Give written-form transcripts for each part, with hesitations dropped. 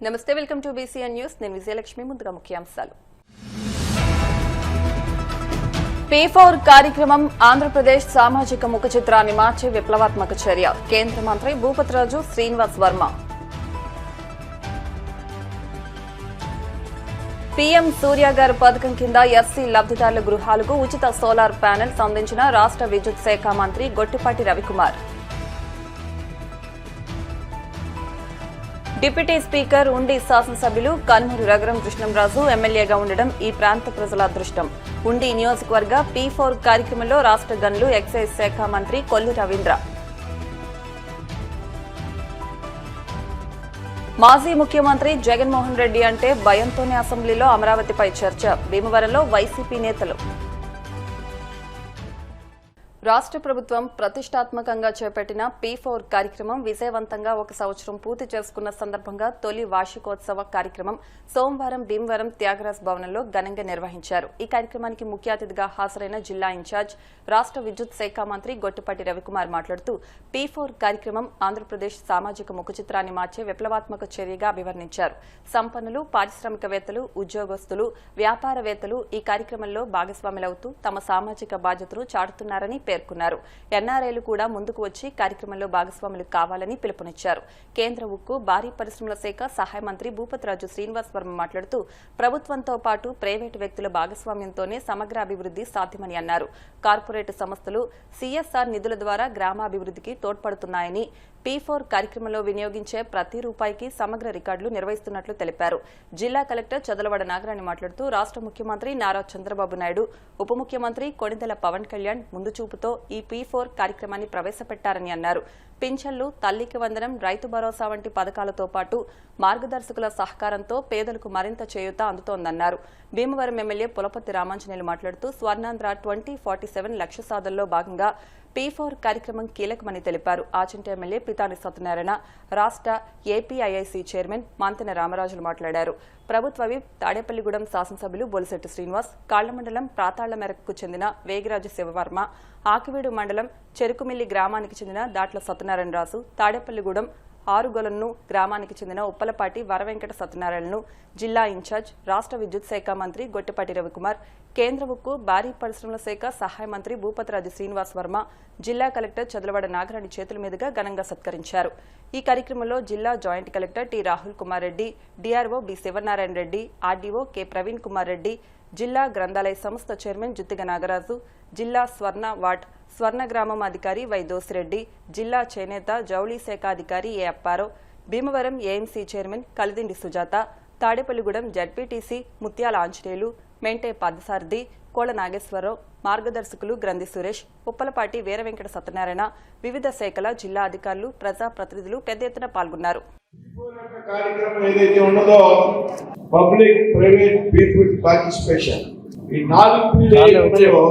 నమస్తే, welcome to BCN news. నేను విజయలక్ష్మి. ముందుగా ముఖ్యాంశాలు. P4 కార్యక్రమం ఆంధ్రప్రదేశ్ సామాజిక ముఖ చిత్రాన్ని మార్చే విప్లవాత్మక చర్య. కేంద్ర మంత్రి భూపతిరాజు శ్రీనివాస్ వర్మ. పీఎం సూర్యాగర్ పథకం కింద ఎస్సీ లబ్ధిదారుల గృహాలకు ఉచిత సోలార్ ప్యానెల్స్ అందించిన రాష్ట్ర విద్యుత్ శాఖ మంత్రి గొట్టిపాటి రవికుమార్. డిప్యూటీ స్పీకర్ ఉండి శాసనసభ్యులు కన్మూరు రఘురాం కృష్ణంరాజు ఎమ్మెల్యేగా ఉండడం ఈ ప్రాంత ప్రజల అదృష్టం. ఉండి నియోజకవర్గ P4 కార్యక్రమంలో రాష్ట్ర గనులు ఎక్సైజ్ శాఖ మంత్రి కొల్లు రవీంద్ర. మాజీ ముఖ్యమంత్రి జగన్మోహన్ రెడ్డి అంటే భయంతోనే అసెంబ్లీలో అమరావతిపై చర్చ. భీమవరంలో వైసీపీ నేతలు. రాష్ట్ర ప్రభుత్వం ప్రతిష్టాత్మకంగా చేపట్టిన P4 కార్యక్రమం విజయవంతంగా 1 సంవత్సరం పూర్తి చేసుకున్న సందర్భంగా తొలి వార్షికోత్సవ కార్యక్రమం సోమవారం భీమవరం త్యాగరాజ్ భవనంలో ఘనంగా నిర్వహించారు. ఈ కార్యక్రమానికి ముఖ్య అతిథిగా హాజరైన జిల్లా ఇన్ఛార్జ్ రాష్ట్ర విద్యుత్ శాఖ మంత్రి గొట్టిపాటి రవికుమార్ మాట్లాడుతూ P4 కార్యక్రమం ఆంధ్రప్రదేశ్ సామాజిక ముఖ చిత్రాన్ని మార్చే విప్లవాత్మక చర్యగా అభివర్ణించారు. సంపన్నులు, పారిశ్రామికవేత్తలు, ఉద్యోగస్తులు, వ్యాపారవేత్తలు ఈ కార్యక్రమంలో భాగస్వాములవుతూ తమ సామాజిక బాధ్యతను చాటుతున్నారని పేర్కొన్నారు. ఎన్ఆర్ఐలు కూడా ముందుకు వచ్చి కార్యక్రమంలో భాగస్వాములు కావాలని పిలుపునిచ్చారు. కేంద్ర ఉక్కు, భారీ పరిశ్రమల శాఖ సహాయ మంత్రి భూపతిరాజు శ్రీనివాస్ వర్మ మాట్లాడుతూ ప్రభుత్వంతో పాటు ప్రైవేటు వ్యక్తుల భాగస్వామ్యంతోనే సమగ్ర అభివృద్ది సాధ్యమని అన్నారు. కార్పొరేట్ సంస్థలు CSR నిధుల ద్వారా గ్రామాభివృద్దికి తోడ్పడుతున్నాయని, P4 కార్యక్రమంలో వినియోగించే ప్రతి రూపాయికి సమగ్ర రికార్డులు నిర్వహిస్తున్నట్లు తెలిపారు. జిల్లా కలెక్టర్ చదలవాడ నాగరాణి మాట్లాడుతూ రాష్ట్ర ముఖ్యమంత్రి నారా చంద్రబాబు నాయుడు, ఉప ముఖ్యమంత్రి కొణిదెల పవన్ కళ్యాణ్ ముందు చూపుతో ఈ P4 కార్యక్రమాన్ని ప్రవేశపెట్టారని అన్నారు. పింఛన్లు, తల్లికి వందనం, రైతు భరోసా వంటి పథకాలతో పాటు మార్గదర్శకుల సహకారంతో పేదలకు మరింత చేయూత అందుతోందన్నారు. భీమవరం ఎమ్మెల్యే పులపర్తి రామాంజనేయులు మాట్లాడుతూ స్వర్ణాంధ్ర 2047 లక్ష్య సాధనలో భాగంగా P4 కార్యక్రమం కీలకమని తెలిపారు. ఆచంట ఎమ్మెల్యే పితాని సత్యనారాయణ, రాష్ట్ర APIIC చైర్మన్ మంతెన రామరాజులు మాట్లాడారు. ప్రభుత్వ విప్ తాడేపల్లిగూడెం శాసనసభ్యులు బొలిశెట్టి శ్రీనివాస్, కాళ్ల మండలం ప్రాతాళ్ల మేరకు చెందిన వేగిరాజు శివవర్మ, ఆకివీడు మండలం చెరుకుమిల్లి గ్రామానికి చెందిన దాట్ల సత్యనారాయణరాజు, తాడేపల్లిగూడెం ఆరుగొలను గ్రామానికి చెందిన ఉప్పలపాటి వరవెంకట సత్యనారాయణను జిల్లా ఇన్ఛార్జ్ రాష్ట్ర విద్యుత్ శాఖ మంత్రి గొట్టిపాటి రవికుమార్, కేంద్ర ఉక్కు, భారీ పరిశ్రమల శాఖ సహాయ మంత్రి భూపతిరాజు శ్రీనివాస్ వర్మ, జిల్లా కలెక్టర్ చదలవాడ నాగరాణి చేతుల మీదుగా ఘనంగా సత్కరించారు. ఈ కార్యక్రమంలో జిల్లా joint collector T Rahul Kumar Reddy, DRO B Sivanarayana Reddy, RDO K Praveen Kumar Reddy, జిల్లా గ్రంథాలయ సంస్థ చైర్మన్ జుత్తిగ నాగరాజు, జిల్లా స్వర్ణ గ్రామం అధికారి వై దోసిరెడ్డి, జిల్లా చేనేత జౌళి శాఖ అధికారి A Apparao, Bhimavaram AMC chairman Kalidindi Sujatha, Tadepalligudem ZPTC Mutyala Anjaneyulu, మెంటే Padasarathi, కోళ్ల నాగేశ్వరరావు, మార్గదర్శకులు గ్రంథి సురేష్, ఉప్పలపాటి వీరవెంకట సత్యనారాయణ, వివిధ శాఖల జిల్లా అధికారులు, ప్రజాప్రతినిధులు పెద్ద ఎత్తున పాల్గొన్నారు. కార్యక్రమం ఏదైతే ఉన్నదో పబ్లిక్ ప్రైవేట్ పీపుల్ పార్టిసిపేషన్ ఈ 4 పీరియడ్లో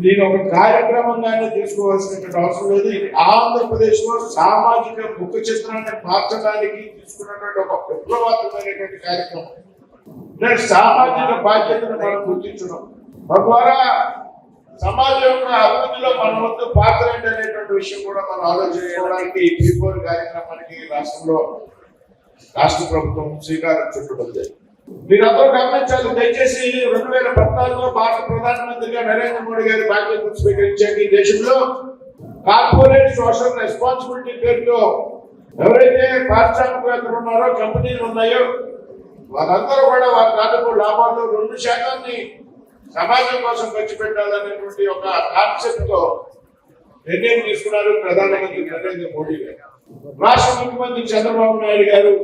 దీని ఒక కార్యక్రమంగానే తీసుకోవాల్సినటువంటి అవసరం లేదు. ఆంధ్రప్రదేశ్ లో సామాజిక ముఖ చిత్రాన్ని మార్చడానికి తీసుకున్నటువంటి ఒక విప్లవాత్మకమైనటువంటి కార్యక్రమం. సామాజిక బాధ్యతను మనం గుర్తించడం తద్వారా సమాజం యొక్క అభివృద్ధిలో మన వంతు పాత్ర ఏంటనేటువంటి విషయం కూడా మనం ఆలోచించుకోవడానికి P4 కార్యక్రమానికి రాష్ట్ర ప్రభుత్వం శ్రీకారం చుట్టడం. మీరందరూ గమనించాలి. దయచేసి 2014లో భారత ప్రధానమంత్రిగా నరేంద్ర మోడీ గారి బాధ్యతలు స్వీకరించాక ఈ దేశంలో కార్పొరేట్ సోషల్ రెస్పాన్సిబిలిటీ పేరుతో ఎవరైతే పారిశ్రామికవేత్తలు ఉన్నారో, కంపెనీలు ఉన్నాయో వాళ్ళందరూ కూడా వారి తాలూకు లాభాల్లో 2% సమాజం కోసం ఖర్చు పెట్టాలనేటువంటి ఒక కాన్సెప్ట్ తో నిర్ణయం తీసుకున్నారు ప్రధానమంత్రి నరేంద్ర మోడీ గారు. రాష్ట్ర ముఖ్యమంత్రి చంద్రబాబు నాయుడు గారు,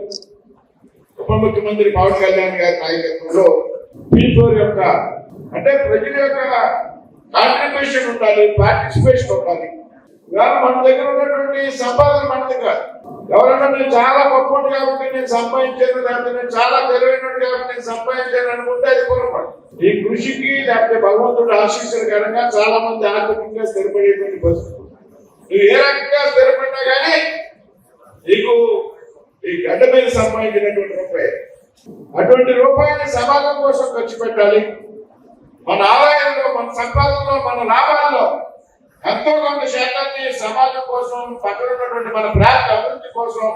ఉప ముఖ్యమంత్రి పవన్ కళ్యాణ్ గారి నాయకత్వంలో P4 యొక్క అంటే ప్రజల యొక్క కాంట్రిబ్యూషన్ ఉండాలి, పార్టిసిపేషన్ ఉండాలి. ఇవాళ మన దగ్గర ఉన్నటువంటి సంపాదన మనది కాదు. ఎవరన్నా నేను చాలా గొప్పవాడు కాబట్టి నేను సంపాదించాను, లేకపోతే నేను చాలా తెలివైనడు కాబట్టి నేను సంపాదించాను అనుకుంటే అది పొరపాటు. ఈ కృషికి లేకపోతే భగవంతుడు ఆశీస్సుల కారణంగా చాలా మంది ఆర్థికంగా స్థిరపడేటువంటి పరిస్థితులు. నువ్వు ఏ రకంగా స్థిరపడినా కానీ నీకు ఈ గడ్డ మీద సంపాదించినటువంటి రూపాయి, అటువంటి రూపాయిని సమాజం కోసం ఖర్చు పెట్టాలి. మన ఆదాయంలో, మన సంపాదనలో, మన లాభాల్లో ఎంతో కొంత శాతాన్ని సమాజం కోసం, పక్కన ఉన్నటువంటి మన ప్రాంత అభివృద్ధి కోసం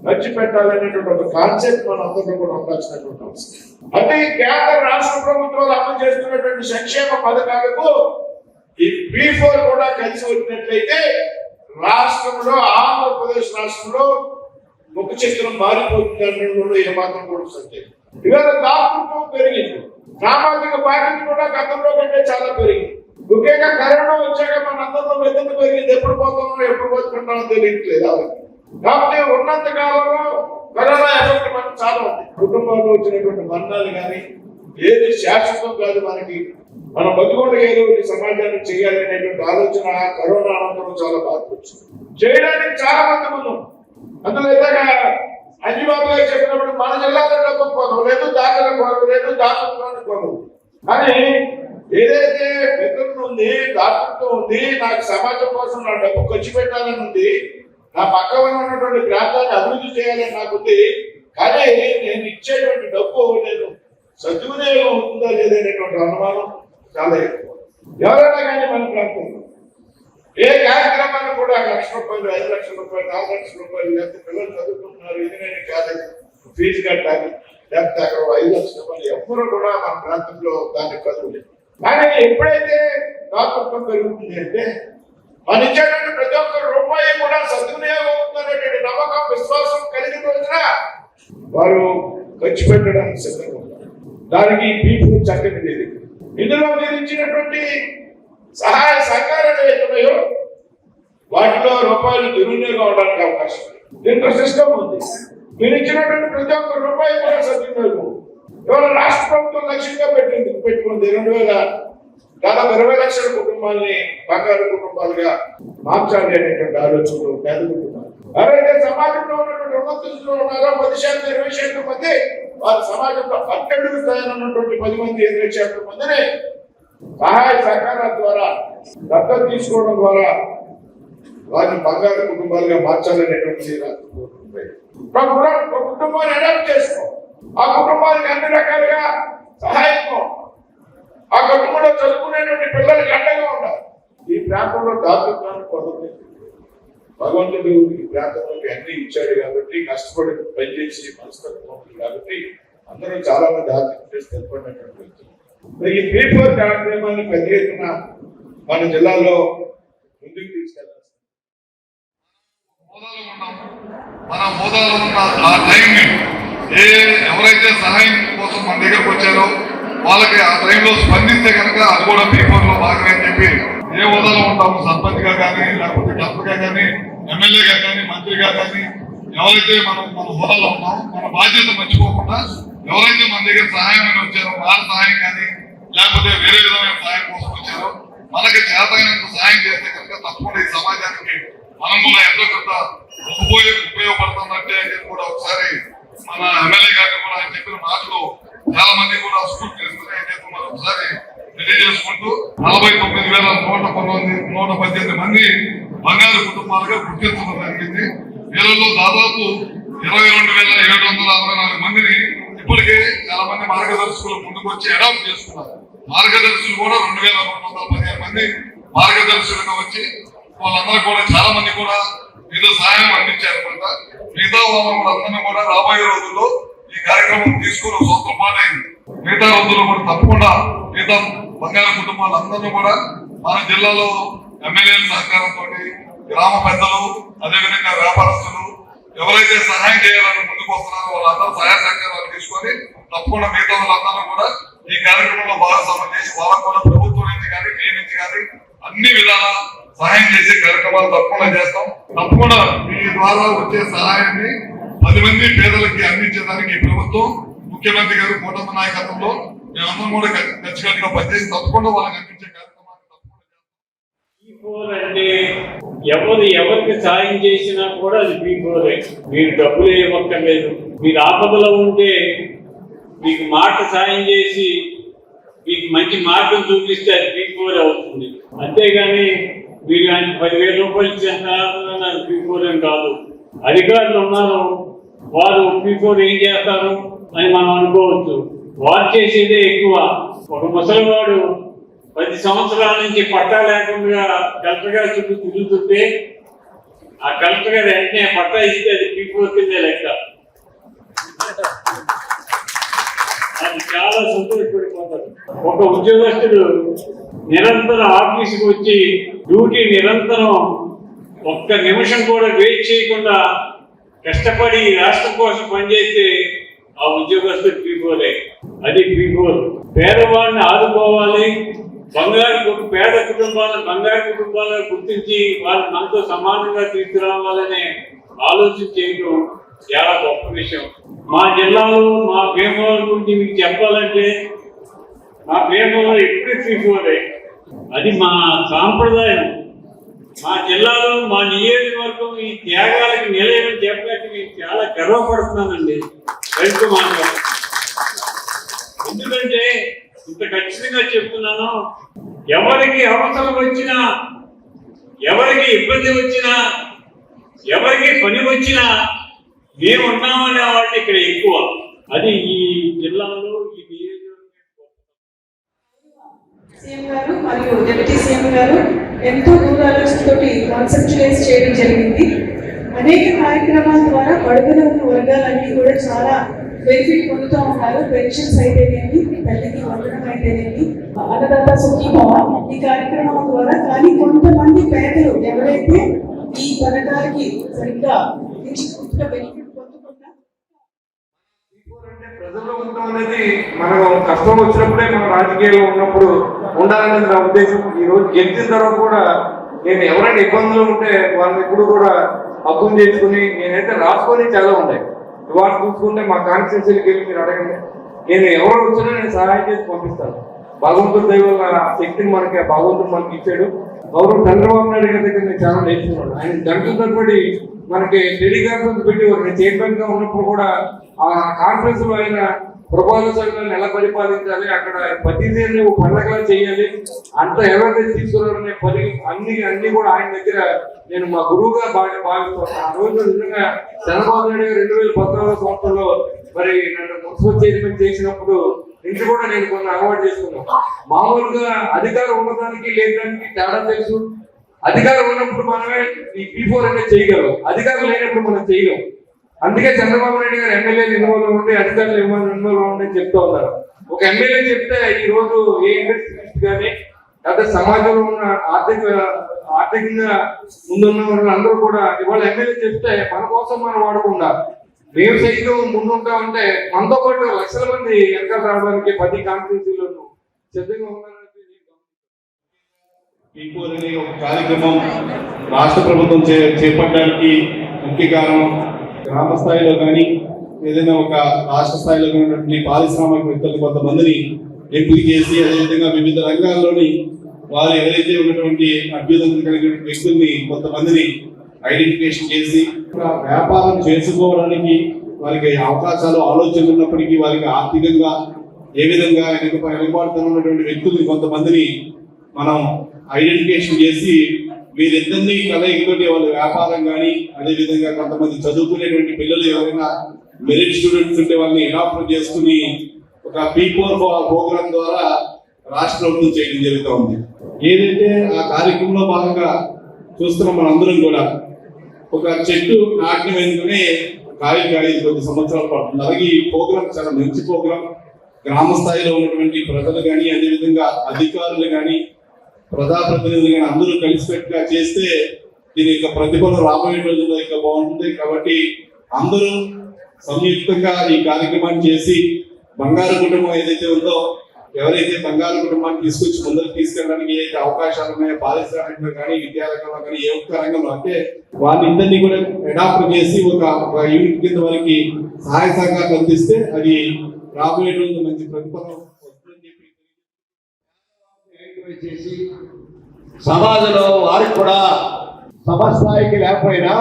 ఖర్చు పెట్టాలనేటువంటి ఒక కాన్సెప్ట్ మన అందరిలో కూడా ఉండాల్సినటువంటి అవసరం. అంటే కేంద్ర రాష్ట్ర ప్రభుత్వాలు అమలు చేస్తున్నటువంటి సంక్షేమ పథకాలకు ఈ P4 కూడా కలిసి వచ్చినట్లయితే రాష్ట్రంలో, ఆంధ్రప్రదేశ్ రాష్ట్రంలో ముఖ చిత్రం మారిపోతుంది అన్నది ఏమాత్రం కూడా సందేహం. ఇవాళ దాతృత్వం పెరిగింది, సామాజిక బాధ్యత కూడా గతంలో కంటే చాలా పెరిగింది. ముఖ్యంగా కరోనా వచ్చాక మన అందరిలో వెతుక పెరిగింది. ఎప్పుడు పోతామో ఎప్పుడు బతుకుంటామో తెలియట్లేదు. కాబట్టి ఉన్నంత కాలంలో కరోనా ఎఫెక్ట్ మనకు చాలా ఉంది. కుటుంబంలో వచ్చినటువంటి మరణాలు కానీ ఏది శాశ్వతం కాదు. మన బతుకోండి ఏదో ఈ సమాజాన్ని చేయాలి అనేటువంటి ఆలోచన కరోనా అనంతరం చాలా బాగా వచ్చింది. చేయడానికి చాలా మంది ఉన్నాం. అందులో ఏదైనా అంజబాబు గారు చెప్పినప్పుడు మన జిల్లాలో డబ్బు కొనవు లేదు, దాఖల కొనవు లేదు, దాతృత్వాన్ని కొనవు. కానీ ఏదైతే పెద్దలు ఉంది, దాతృత్వం ఉంది, నాకు సమాజం కోసం నా డబ్బు ఖర్చు పెట్టాలని ఉంది, నా పక్కన ఉన్నటువంటి ప్రాంతాన్ని అభివృద్ధి చేయాలని నాకుంది. కానీ నేను ఇచ్చేటువంటి డబ్బు నేను సద్వినియోగం అవుతుందా లేదనేటువంటి అనుమానం చాలా ఎక్కువ. ఎవరైనా కానీ మన ప్రాంతంలో ఏ కార్యక్రమాన్ని కూడా ₹1,00,000, ₹5 లక్షల, ₹4 లక్షల, లేకపోతే పిల్లలు చదువుకుంటున్నారు, ఇంజనీరింగ్ కాలేజ్ ఫీజు కట్టాలి, లేకపోతే అక్కడ ₹5 లక్షల, ఎవ్వరూ కూడా మన ప్రాంతంలో దాన్ని కదులేదు. కానీ ఎప్పుడైతే దాతృత్వం పెరుగుతుంది అంటే మన ఇచ్చేటువంటి ప్రతి ఒక్క రూపాయి కూడా సద్వినియోగం అవుతుందనేటువంటి నమ్మకం, విశ్వాసం కలిగిన రోజున వారు ఖర్చు పెట్టడానికి సిద్ధంగా ఉంటారు. దానికి P4 చక్కటి. ఇందులో మీరు ఇచ్చినటువంటి సహాయ సహకారాలు ఏవైతున్నాయో వాటిలో రూపాయలు దుర్వినియోగం అవడానికి అవకాశం ఉంది. దీంట్లో సిస్టమ్ ఉంది. మీరు ఇచ్చినటువంటి ప్రతి ఒక్క రూపాయి కూడా సద్వినియోగం. ఇవాళ రాష్ట్ర ప్రభుత్వం లక్ష్యంగా పెట్టుకుంది దాదాపు 20 లక్షల కుటుంబాలని బంగారు కుటుంబాలుగా మార్చాలి అనేటువంటి ఆలోచనలు పేద కుటుంబాలు. ఎవరైతే సమాజంలో ఉన్నటువంటి ఉన్నతులు ఉన్నారో 10%, 20% మంది వారి సమాజంలో అట్టడుగు స్థాయిలో ఉన్నటువంటి 10 మంది, 20% మందిని సహాయ సహకారాల ద్వారా దత్తత తీసుకోవడం ద్వారా వారిని బంగారు కుటుంబాలుగా మార్చాలనేటువంటి కుటుంబాన్ని అడాప్ట్ చేసుకో. ఆ కుటుంబానికి అన్ని రకాలుగా సహాయం, ఆ కుటుంబంలో చదువుకునేటువంటి పిల్లలకి అండగా ఉండాలి. ఈ ప్రాంతంలో దాతృత్వాన్ని పొందుతుంది. భగవంతుడు ఈ ప్రాంతంలోకి అన్ని ఇచ్చాడు కాబట్టి, కష్టపడి పనిచేసి మనస్తత్వం ఉంది కాబట్టి అందరూ చాలా మంది ఆర్థిక తెలపడినటువంటి వ్యక్తులు. ఈ P4 కార్యక్రమాన్ని పెద్ద ఎత్తున మన జిల్లాలో ముందుకు తీసుకెళ్ళాలి. మన హోదాలో ఉన్న ఆ టైంని ఎవరైతే సహాయం కోసం మన దగ్గరకు వచ్చారో వాళ్ళకి ఆ టైంలో స్పందిస్తే కనుక అది కూడా P4 లో భాగమే అని చెప్పి, ఏ హోదాలో ఉంటాము, సర్పంచ్ గా కానీ, లేకపోతే కలెక్టర్ గా కానీ, ఎమ్మెల్యేగా కానీ, మంత్రిగా కానీ, ఎవరైతే మన హోదాలో ఉన్నామో మన బాధ్యత మర్చిపోకుండా ఎవరైతే మన దగ్గర సహాయం వచ్చారో వారి సహాయం కానీ, లేకపోతే వేరే విధమైన సహాయం కోసం వచ్చారో మనకి చేతైనంత సహాయం చేస్తే కనుక తప్పకుండా ఈ సమాజానికి మనం కూడా ఎంతో కొంత ఉపయోగపడుతుందంటే కూడా ఒకసారి మన ఎమ్మెల్యే గారిని కూడా ఆయన చెప్పిన మాటలు చాలా మంది కూడా స్ఫూర్తి చేస్తున్నాయని చెప్పి మనం ఒకసారి తెలియజేసుకుంటూ 49,118 మంది బంగారు కుటుంబాలుగా గుర్తించడం జరిగింది. వీళ్ళలో దాదాపు 22,764 మందిని ఇప్పటికే చాలా మంది మార్గదర్శకులు ముందుకు వచ్చి అడాప్ట్ చేసుకున్నారు. మార్గదర్శులు కూడా 2,215 మంది మార్గదర్శులుగా వచ్చి వాళ్ళందరూ కూడా చాలా మంది కూడా ఏదో సహాయం అందించారు. మిగతా వాళ్ళందరినీ కూడా రాబోయే రోజుల్లో ఈ కార్యక్రమం తీసుకుని సొంతం పాట అయింది. మిగతా రోజుల్లో కూడా తప్పకుండా మిగతా బంగారు కుటుంబాలందరినీ కూడా మన జిల్లాలో ఎమ్మెల్యేల సహకారంతో, గ్రామ పెద్దలు, అదేవిధంగా వ్యాపారస్తులు ఎవరైతే సహాయం చేయాలని ముందుకు వస్తున్నారో వాళ్ళందరూ సహాయ సహకారాలు తీసుకొని తప్పకుండా మిగతా వాళ్ళందరూ కూడా ఈ కార్యక్రమంలో భాగస్వామ్యం చేసి వాళ్ళకు కూడా ప్రభుత్వం నుంచి కానీ, మీ నుంచి కానీ అన్ని విధాల సహాయం చేసే కార్యక్రమాలు తప్పకుండా చేస్తాం. తప్పకుండా మీ ద్వారా వచ్చే సహాయాన్ని 10 మంది పేదలకి అందించేదానికి ఈ ప్రభుత్వం, ముఖ్యమంత్రి గారు కూటమి నాయకత్వంలో మేమందరం కూడా ఖచ్చితంగా పనిచేసి తప్పకుండా వాళ్ళకి అందించే కార్యక్రమాన్ని తప్పకుండా చేస్తాం. P4 అంటే ఎవరికి సాయం చేసినా కూడా అది P4. మీరు డబ్బులు ఇవ్వక్కర్లేదు. మీరు ఆపదలో ఉంటే మీకు మాట సాయం చేసి మీకు మంచి మార్గం చూపిస్తే అది P4 అవుతుంది. అంతేగాని మీరు ఆయన 10,000 రూపాయలు చేస్తున్నారు P4 అని కాదు. అధికారులు ఉన్నారు, వారు P4 ఏం చేస్తారు అని మనం అనుకోవచ్చు. వారు చేసేదే ఎక్కువ. ఒక ముసలివాడు 10 సంవత్సరాల నుంచి పట్టా లేకుండా కలెక్టర్ గారి చుట్టూ తిరుగుతుంటే ఆ కలెక్టర్ గారు వెంటనే పట్టా ఇస్తే అది P4 కిందే లెక్క. అది చాలా సంతోషపడిపోతారు. ఒక ఉద్యోగస్తుడు నిరంతరం ఆఫీసుకు వచ్చి డ్యూటీ నిరంతరం ఒక్క నిమిషం కూడా వెయిట్ చేయకుండా కష్టపడి రాష్ట్రం కోసం పనిచేస్తే ఆ ఉద్యోగస్తుడు P4. అది P4. పేదవాడిని ఆదుకోవాలి, పేద కుటుంబాలను గుర్తించి వాళ్ళు మనతో సమానంగా తీసుకురావాలనే ఆలోచన చేయడం చాలా గొప్ప విషయం. మా జిల్లాలో మా భీమవరం గురించి మీకు చెప్పాలంటే మా భీమవరం ఎప్పుడు P4. అది మా సాంప్రదాయం. మా జిల్లాలో మా నియోజకవర్గం ఈ త్యాగాలకు నిలయమని చెప్పడానికి నేను చాలా గర్వపడుతున్నానండి. ఎందుకంటే ఇంత ఖచ్చితంగా చెప్తున్నాను, ఎవరికి అవసరం వచ్చినా, ఎవరికి ఇబ్బంది వచ్చినా, ఎవరికి పని వచ్చినా మేము ఉన్నామనే వాళ్ళు ఇక్కడ ఎక్కువ. అది ఈ జిల్లాలో ఈ సీఎం గారు మరియు డిప్యూటీ సీఎం గారు ఎంతో దూరాలోచనతోటి కాన్సెప్చువలైజ్ చేయడం జరిగింది. అనేక కార్యక్రమాల ద్వారా బడుగున ఉన్న వర్గాలన్నీ కూడా చాలా బెనిఫిట్ పొందుతూ ఉన్నారు. పెన్షన్స్ అయితేనేమి, తల్లికి వందనం అయితేనేమి, అన్నదాత సుఖీభవ ఈ కార్యక్రమం ద్వారా. కానీ కొంతమంది పేదలు ఎవరైతే ఈ పథకాలకి సరిగ్గా పూర్తిగా బెనిఫిట్ పొందకుండా ప్రజల్లో ఉండడం అనేది మనం కష్టం వచ్చినప్పుడే మన రాజకీయాల్లో ఉన్నప్పుడు ఉండాలనేది నా ఉద్దేశం. ఈ రోజు గెలిచిన తర్వాత కూడా నేను ఎవరైనా ఇబ్బందులు ఉంటే వాళ్ళని ఎప్పుడు కూడా అర్థం చేసుకుని నేనైతే రాసుకొని చాలా ఉన్నాయి. ఇవాళ చూసుకుంటే మా కాన్స్టిట్యూన్సీకి వెళ్ళి మీరు అడగండి, నేను ఎవరు వచ్చినా నేను సహాయం చేసి పంపిస్తాను. భగవంతుడి దయ వల్ల ఆ శక్తిని భగవంతుడు మనకి ఇచ్చాడు. గౌరవ చంద్రబాబు నాయుడు గారి దగ్గర నేను చాలా నేర్చుకున్నాను. ఆయన గంటల తరబడి మనకి టెలికాన్ఫరెన్స్ పెట్టి నేను చైర్మన్ గా ఉన్నప్పుడు కూడా ఆ కాన్ఫరెన్స్ లో ఆయన ప్రపోజల్స్ ఎలా పరిపాలించాలి, అక్కడ ప్రతిదీ పండగలా చేయాలి, అంత ఎవరైతే తీసుకున్నారనే పని అన్ని కూడా ఆయన దగ్గర నేను మా గురువుగా భావిస్తున్నాను. ఆ రోజు నిజంగా చంద్రబాబు నాయుడు గారు 2014 సంవత్సరంలో మరి నన్ను మున్సిపల్ చైర్మన్ చేసినప్పుడు ఇంటి కూడా నేను కొన్ని అలవాటు చేసుకున్నాను. మామూలుగా అధికారం ఉన్నదానికి లేదానికి తేడా తెలుసు. అధికారం ఉన్నప్పుడు మనమే ఈ P4 అనేది చేయగలం, అధికారం లేనప్పుడు మనం చేయలేం. అందుకే చంద్రబాబు నాయుడు గారు ఎమ్మెల్యేలు ఇన్వాల్వ్ ఉండి అధికారులు ఇన్వాల్వ్ ఉండి చెప్తూ ఉన్నారు. ఒక ఎమ్మెల్యే చెప్తే ఈ రోజు ఏ ఇండస్ట్రియలిస్ట్ కానీ లేకపోతే సమాజంలో ఉన్న ఆర్థికంగా ముందున్న వాళ్ళందరూ కూడా ఇవాళ ఎమ్మెల్యే చెప్తే మన కోసం మనం వాడకుండా మేము సైతం ముందుంటామంటే మనతో పాటు లక్షల మంది వెనకాల రావడానికి 10 కాన్స్టిట్యూన్సీలను సిద్ధంగా ఉన్నారని P4 అనే ఒక కార్యక్రమం రాష్ట్ర ప్రభుత్వం చేపట్టడానికి ముఖ్య కారణం గ్రామ స్థాయిలో కానీ ఏదైనా ఒక రాష్ట్ర స్థాయిలో ఉన్నటువంటి పారిశ్రామికవేత్తలు కొంతమందిని ఎంపిక చేసి అదేవిధంగా వివిధ రంగాల్లోని వారు ఎవరైతే ఉన్నటువంటి అభ్యుదయం కలిగిన వ్యక్తుల్ని కొంతమందిని ఐడెంటిఫికేషన్ చేసి వ్యాపారం చేసుకోవడానికి వారికి అవకాశాలు ఆలోచనలు ఉన్నప్పటికీ వారికి ఆర్థికంగా ఏ విధంగా వెనుకబడుతున్నటువంటి వ్యక్తుల్ని కొంతమందిని మనం ఐడెంటిఫికేషన్ చేసి వీరిద్దరినీ కలయికతోటి వాళ్ళ వ్యాపారం కానీ అదేవిధంగా కొంతమంది చదువుకునేటువంటి పిల్లలు ఎవరైనా మెరిట్ స్టూడెంట్స్ ఉంటే వాళ్ళని అడాప్ట్ చేసుకుని ఒక P4 ప్రోగ్రామ్ ద్వారా రాష్ట్ర ప్రభుత్వం చేయడం జరుగుతూ ఉంది. ఏదైతే ఆ కార్యక్రమంలో భాగంగా చూస్తున్నాం మనందరం కూడా ఒక చెట్టు నాటిన వెనుకనే కాయ కొద్ది సంవత్సరాలు పడుతుంది. అలాగే ఈ ప్రోగ్రామ్ చాలా మంచి ప్రోగ్రామ్. గ్రామ స్థాయిలో ఉన్నటువంటి ప్రజలు కానీ అదేవిధంగా అధికారులు కానీ ప్రజాప్రతినిధులు కానీ అందరూ కలిసిపెట్టుగా చేస్తే దీని యొక్క ప్రతిఫలం రాబోయే రోజుల్లో ఇంకా బాగుంటుంది. కాబట్టి అందరూ సంయుక్తంగా ఈ కార్యక్రమాన్ని చేసి బంగారు కుటుంబం ఏదైతే ఉందో ఎవరైతే బంగారు కుటుంబాన్ని తీసుకొచ్చి ముందరకు తీసుకెళ్ళడానికి ఏదైతే అవకాశాలు ఉన్నాయో పారిశ్రామికంలో కానీ విద్యారంగంలో కానీ ఏ ఒక్క రంగంలో అంటే వాళ్ళిద్దరినీ కూడా అడాప్ట్ చేసి ఒక యూనిట్ కింద వారికి సహాయ సహకారాలు అందిస్తే అది రాబోయే రోజుల్లో మంచి ప్రతిఫలం వస్తుందని చెప్పి సమాజంలో వారికి కూడా సమస్థాయికి లేకపోయినా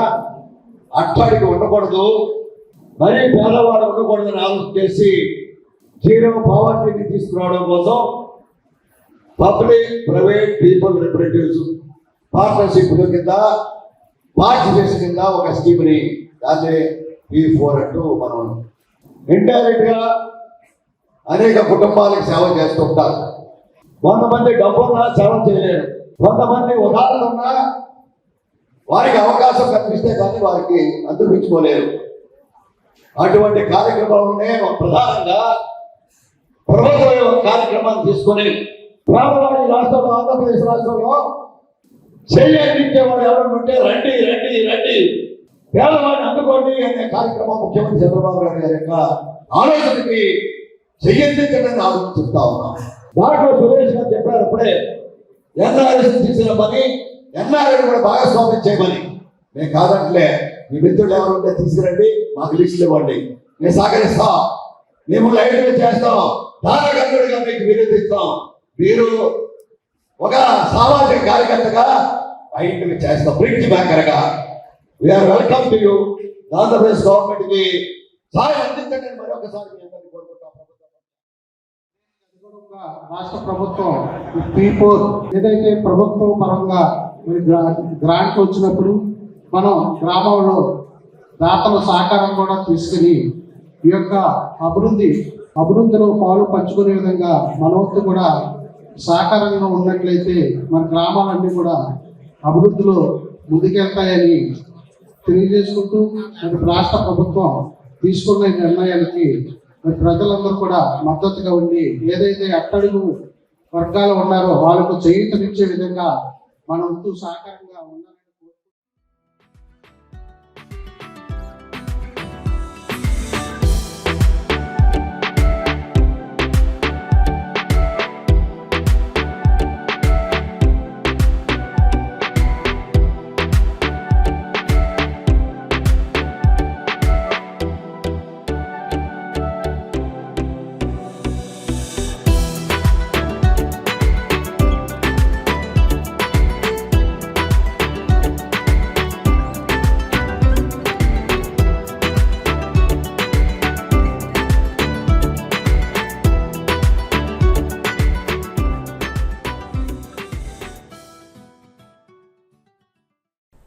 అట్లాడికి ఉండకూడదు, మరీ పేదవాడు ఉండకూడదని ఆలోచన చేసి జీరో పావర్టీని తీసుకురావడం కోసం public private people representatives partnership కింద పార్టిసిపేషన్ కింద ఒక స్కీమ్ని దాన్ని P4 అంటూ మనం ఇండైరెక్ట్ గా అనేక కుటుంబాలకు సేవ చేస్తుంటారు. కొంతమంది డబ్బున్నా సేవ చేయలేరు, కొంతమంది ఉదాహరణ ఉన్నా వారికి అవకాశం కల్పిస్తే కానీ వారికి అందిపించుకోలేరు. అటువంటి కార్యక్రమాలనే ప్రధానంగా ప్రభుత్వం ఒక కార్యక్రమాన్ని తీసుకొని పేదవాడి రాష్ట్రంలో, ఆంధ్రప్రదేశ్ రాష్ట్రంలో చేయించేవాడు ఎవరు ఉంటే రండి రండి రండి పేదవాడిని అందుకోండి అనే కార్యక్రమం ముఖ్యమంత్రి చంద్రబాబు నాయుడు గారి యొక్క ఆలోచనకి చెయ్యించండి ఆలోచిస్తా ఉన్నాం. దాంట్లో సురేష్ గారు చెప్పారు అప్పుడే ఎన్ఆర్ఎస్ తీసిన పని ఎన్ఆర్ఎస్ కూడా భాగస్వామ్యం చేయమని. నేను కాదంటలే, మీ మిత్రులు ఎవరు ఉంటే తీసుకురండి, మాకు లిస్టులు ఇవ్వండి, మేము సహకరిస్తాం, మేము లైట్గా చేస్తాం, దానగంధుడిగా మీకు విరోధిస్తాం. మీరు ఒక సామాజిక కార్యకర్తగా లైట్గా చేస్తాం, bridge బ్యాంకర్గా we are welcome to you. Andhra Pradesh government కి సహాయం అందించండి మరొకసారి రాష్ట్ర ప్రభుత్వం P4 ఏదైతే ప్రభుత్వం పరంగా గ్రాంట్ వచ్చినప్పుడు మనం గ్రామంలో దాతల సహకారం కూడా తీసుకుని ఈ యొక్క అభివృద్ధిలో పాలు పంచుకునే విధంగా మన వంతు కూడా సహకారంగా ఉన్నట్లయితే మన గ్రామాలన్నీ కూడా అభివృద్ధిలో ముందుకెళ్తాయని తెలియజేసుకుంటూ మరి రాష్ట్ర ప్రభుత్వం తీసుకున్న నిర్ణయానికి మరి ప్రజలందరూ కూడా మద్దతుగా ఉండి ఏదైతే అట్టడుగు వర్గాలు ఉన్నారో వాళ్ళకు చేయూతనిచ్చే విధంగా మన వంతు సహకారంగా ఉండాలని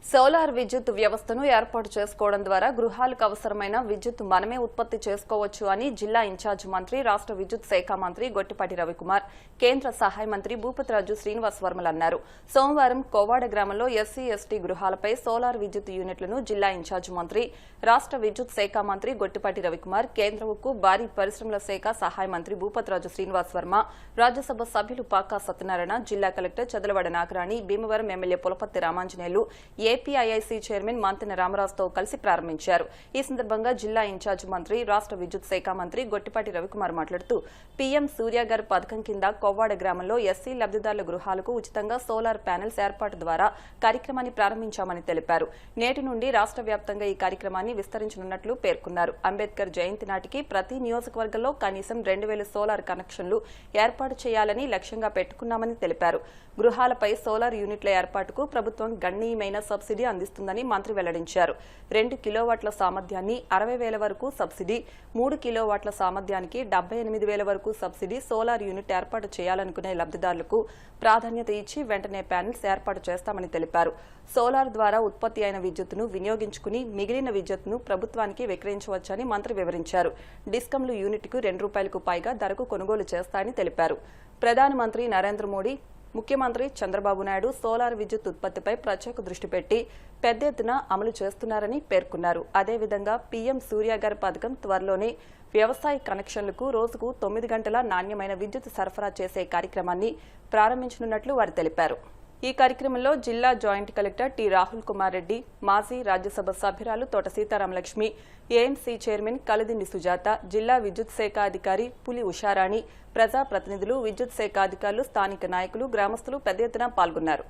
సోలార్ విద్యుత్ వ్యవస్థను ఏర్పాటు చేసుకోవడం ద్వారా గృహాలకు అవసరమైన విద్యుత్ మనమే ఉత్పత్తి చేసుకోవచ్చు అని జిల్లా ఇన్ఛార్జ్ మంత్రి, రాష్ట్ర విద్యుత్ శాఖ మంత్రి గొట్టిపాటి రవికుమార్, కేంద్ర సహాయ మంత్రి భూపతిరాజు శ్రీనివాస్ వర్మలు అన్నారు. సోమవారం కోవాడ గ్రామంలో ఎస్సీ/ఎస్టీ గృహాలపై సోలార్ విద్యుత్ యూనిట్లను జిల్లా ఇన్ఛార్జ్ మంత్రి, రాష్ట్ర విద్యుత్ శాఖ మంత్రి గొట్టిపాటి రవికుమార్, కేంద్ర ఉక్కు, భారీ పరిశ్రమల శాఖ సహాయ మంత్రి భూపతిరాజు శ్రీనివాస్ వర్మ, రాజ్యసభ సభ్యులు పాకా సత్యనారాయణ, జిల్లా collector Chadalavada Nagarani, Bhimavaram MLA Pulaparthi Ramanjaneyulu, APIIC chairman Mantena రామరాజుతో కలిసి ప్రారంభించారు. ఈ సందర్భంగా జిల్లా ఇన్ఛార్జ్ మంత్రి, రాష్ట్ర విద్యుత్ శాఖ మంత్రి గొట్టిపాటి రవికుమార్ మాట్లాడుతూ పీఎం సూర్యగర్ పథకం కింద కొవ్వాడ గ్రామంలో ఎస్సీ లబ్దిదారుల గృహాలకు ఉచితంగా సోలార్ ప్యానెల్స్ ఏర్పాటు ద్వారా కార్యక్రమాన్ని ప్రారంభించామని తెలిపారు. నేటి నుండి రాష్ట్ర వ్యాప్తంగా ఈ కార్యక్రమాన్ని విస్తరించనున్నట్లు పేర్కొన్నారు. అంబేద్కర్ జయంతి నాటికి ప్రతి నియోజకవర్గంలో కనీసం 2000 సోలార్ కనెక్షన్లు ఏర్పాటు చేయాలని లక్ష్యంగా పెట్టుకున్నామని తెలిపారు. గృహాలపై సోలార్ యూనిట్ల ఏర్పాటుకు ప్రభుత్వం గణనీయమైన సబ్సిడీ అందిస్తుందని మంత్రి వెల్లడించారు. 2 కిలోవాట్ల సామర్థ్యాన్ని 60,000 వరకు సబ్సిడీ, 3 కిలోవాట్ల సామర్థ్యానికి 78,000 వరకు సబ్సిడీ సోలార్ యూనిట్ ఏర్పాటు చేయాలనుకునే లబ్దిదారులకు ప్రాధాన్యత ఇచ్చి వెంటనే ప్యానెల్స్ ఏర్పాటు చేస్తామని తెలిపారు. సోలార్ ద్వారా ఉత్పత్తి అయిన విద్యుత్తును వినియోగించుకుని మిగిలిన విద్యుత్తును ప్రభుత్వానికి విక్రయించవచ్చని మంత్రి వివరించారు. డిస్కంలు యూనిట్కు ₹2 పైగా ధరకు కొనుగోలు చేస్తాయని తెలిపారు. ప్రధానమంత్రి నరేంద్ర మోడీ, ముఖ్యమంత్రి చంద్రబాబు నాయుడు సోలార్ విద్యుత్ ఉత్పత్తిపై ప్రత్యేక దృష్టి పెట్టి పెద్ద ఎత్తున అమలు చేస్తున్నారని పేర్కొన్నారు. అదేవిధంగా పీఎం సూర్యగర్ పథకం త్వరలోనే వ్యవసాయ కనెక్షన్లకు రోజుకు 9 గంటల నాణ్యమైన విద్యుత్ సరఫరా చేసే కార్యక్రమాన్ని ప్రారంభించనున్నట్లు వారు తెలిపారు. ఈ కార్యక్రమంలో జిల్లా joint collector T Rahul Kumar Reddy, మాజీ రాజ్యసభ సభ్యురాలు తోట సీతారామలక్ష్మి, ఏఎంసీ చైర్మన్ కలిదిండి సుజాత, జిల్లా విద్యుత్ శాఖ అధికారి పులి ఉషారాణి, ప్రజాప్రతినిధులు, విద్యుత్ శాఖ అధికారులు, స్థానిక నాయకులు, గ్రామస్తులు పెద్ద ఎత్తున పాల్గొన్నారు.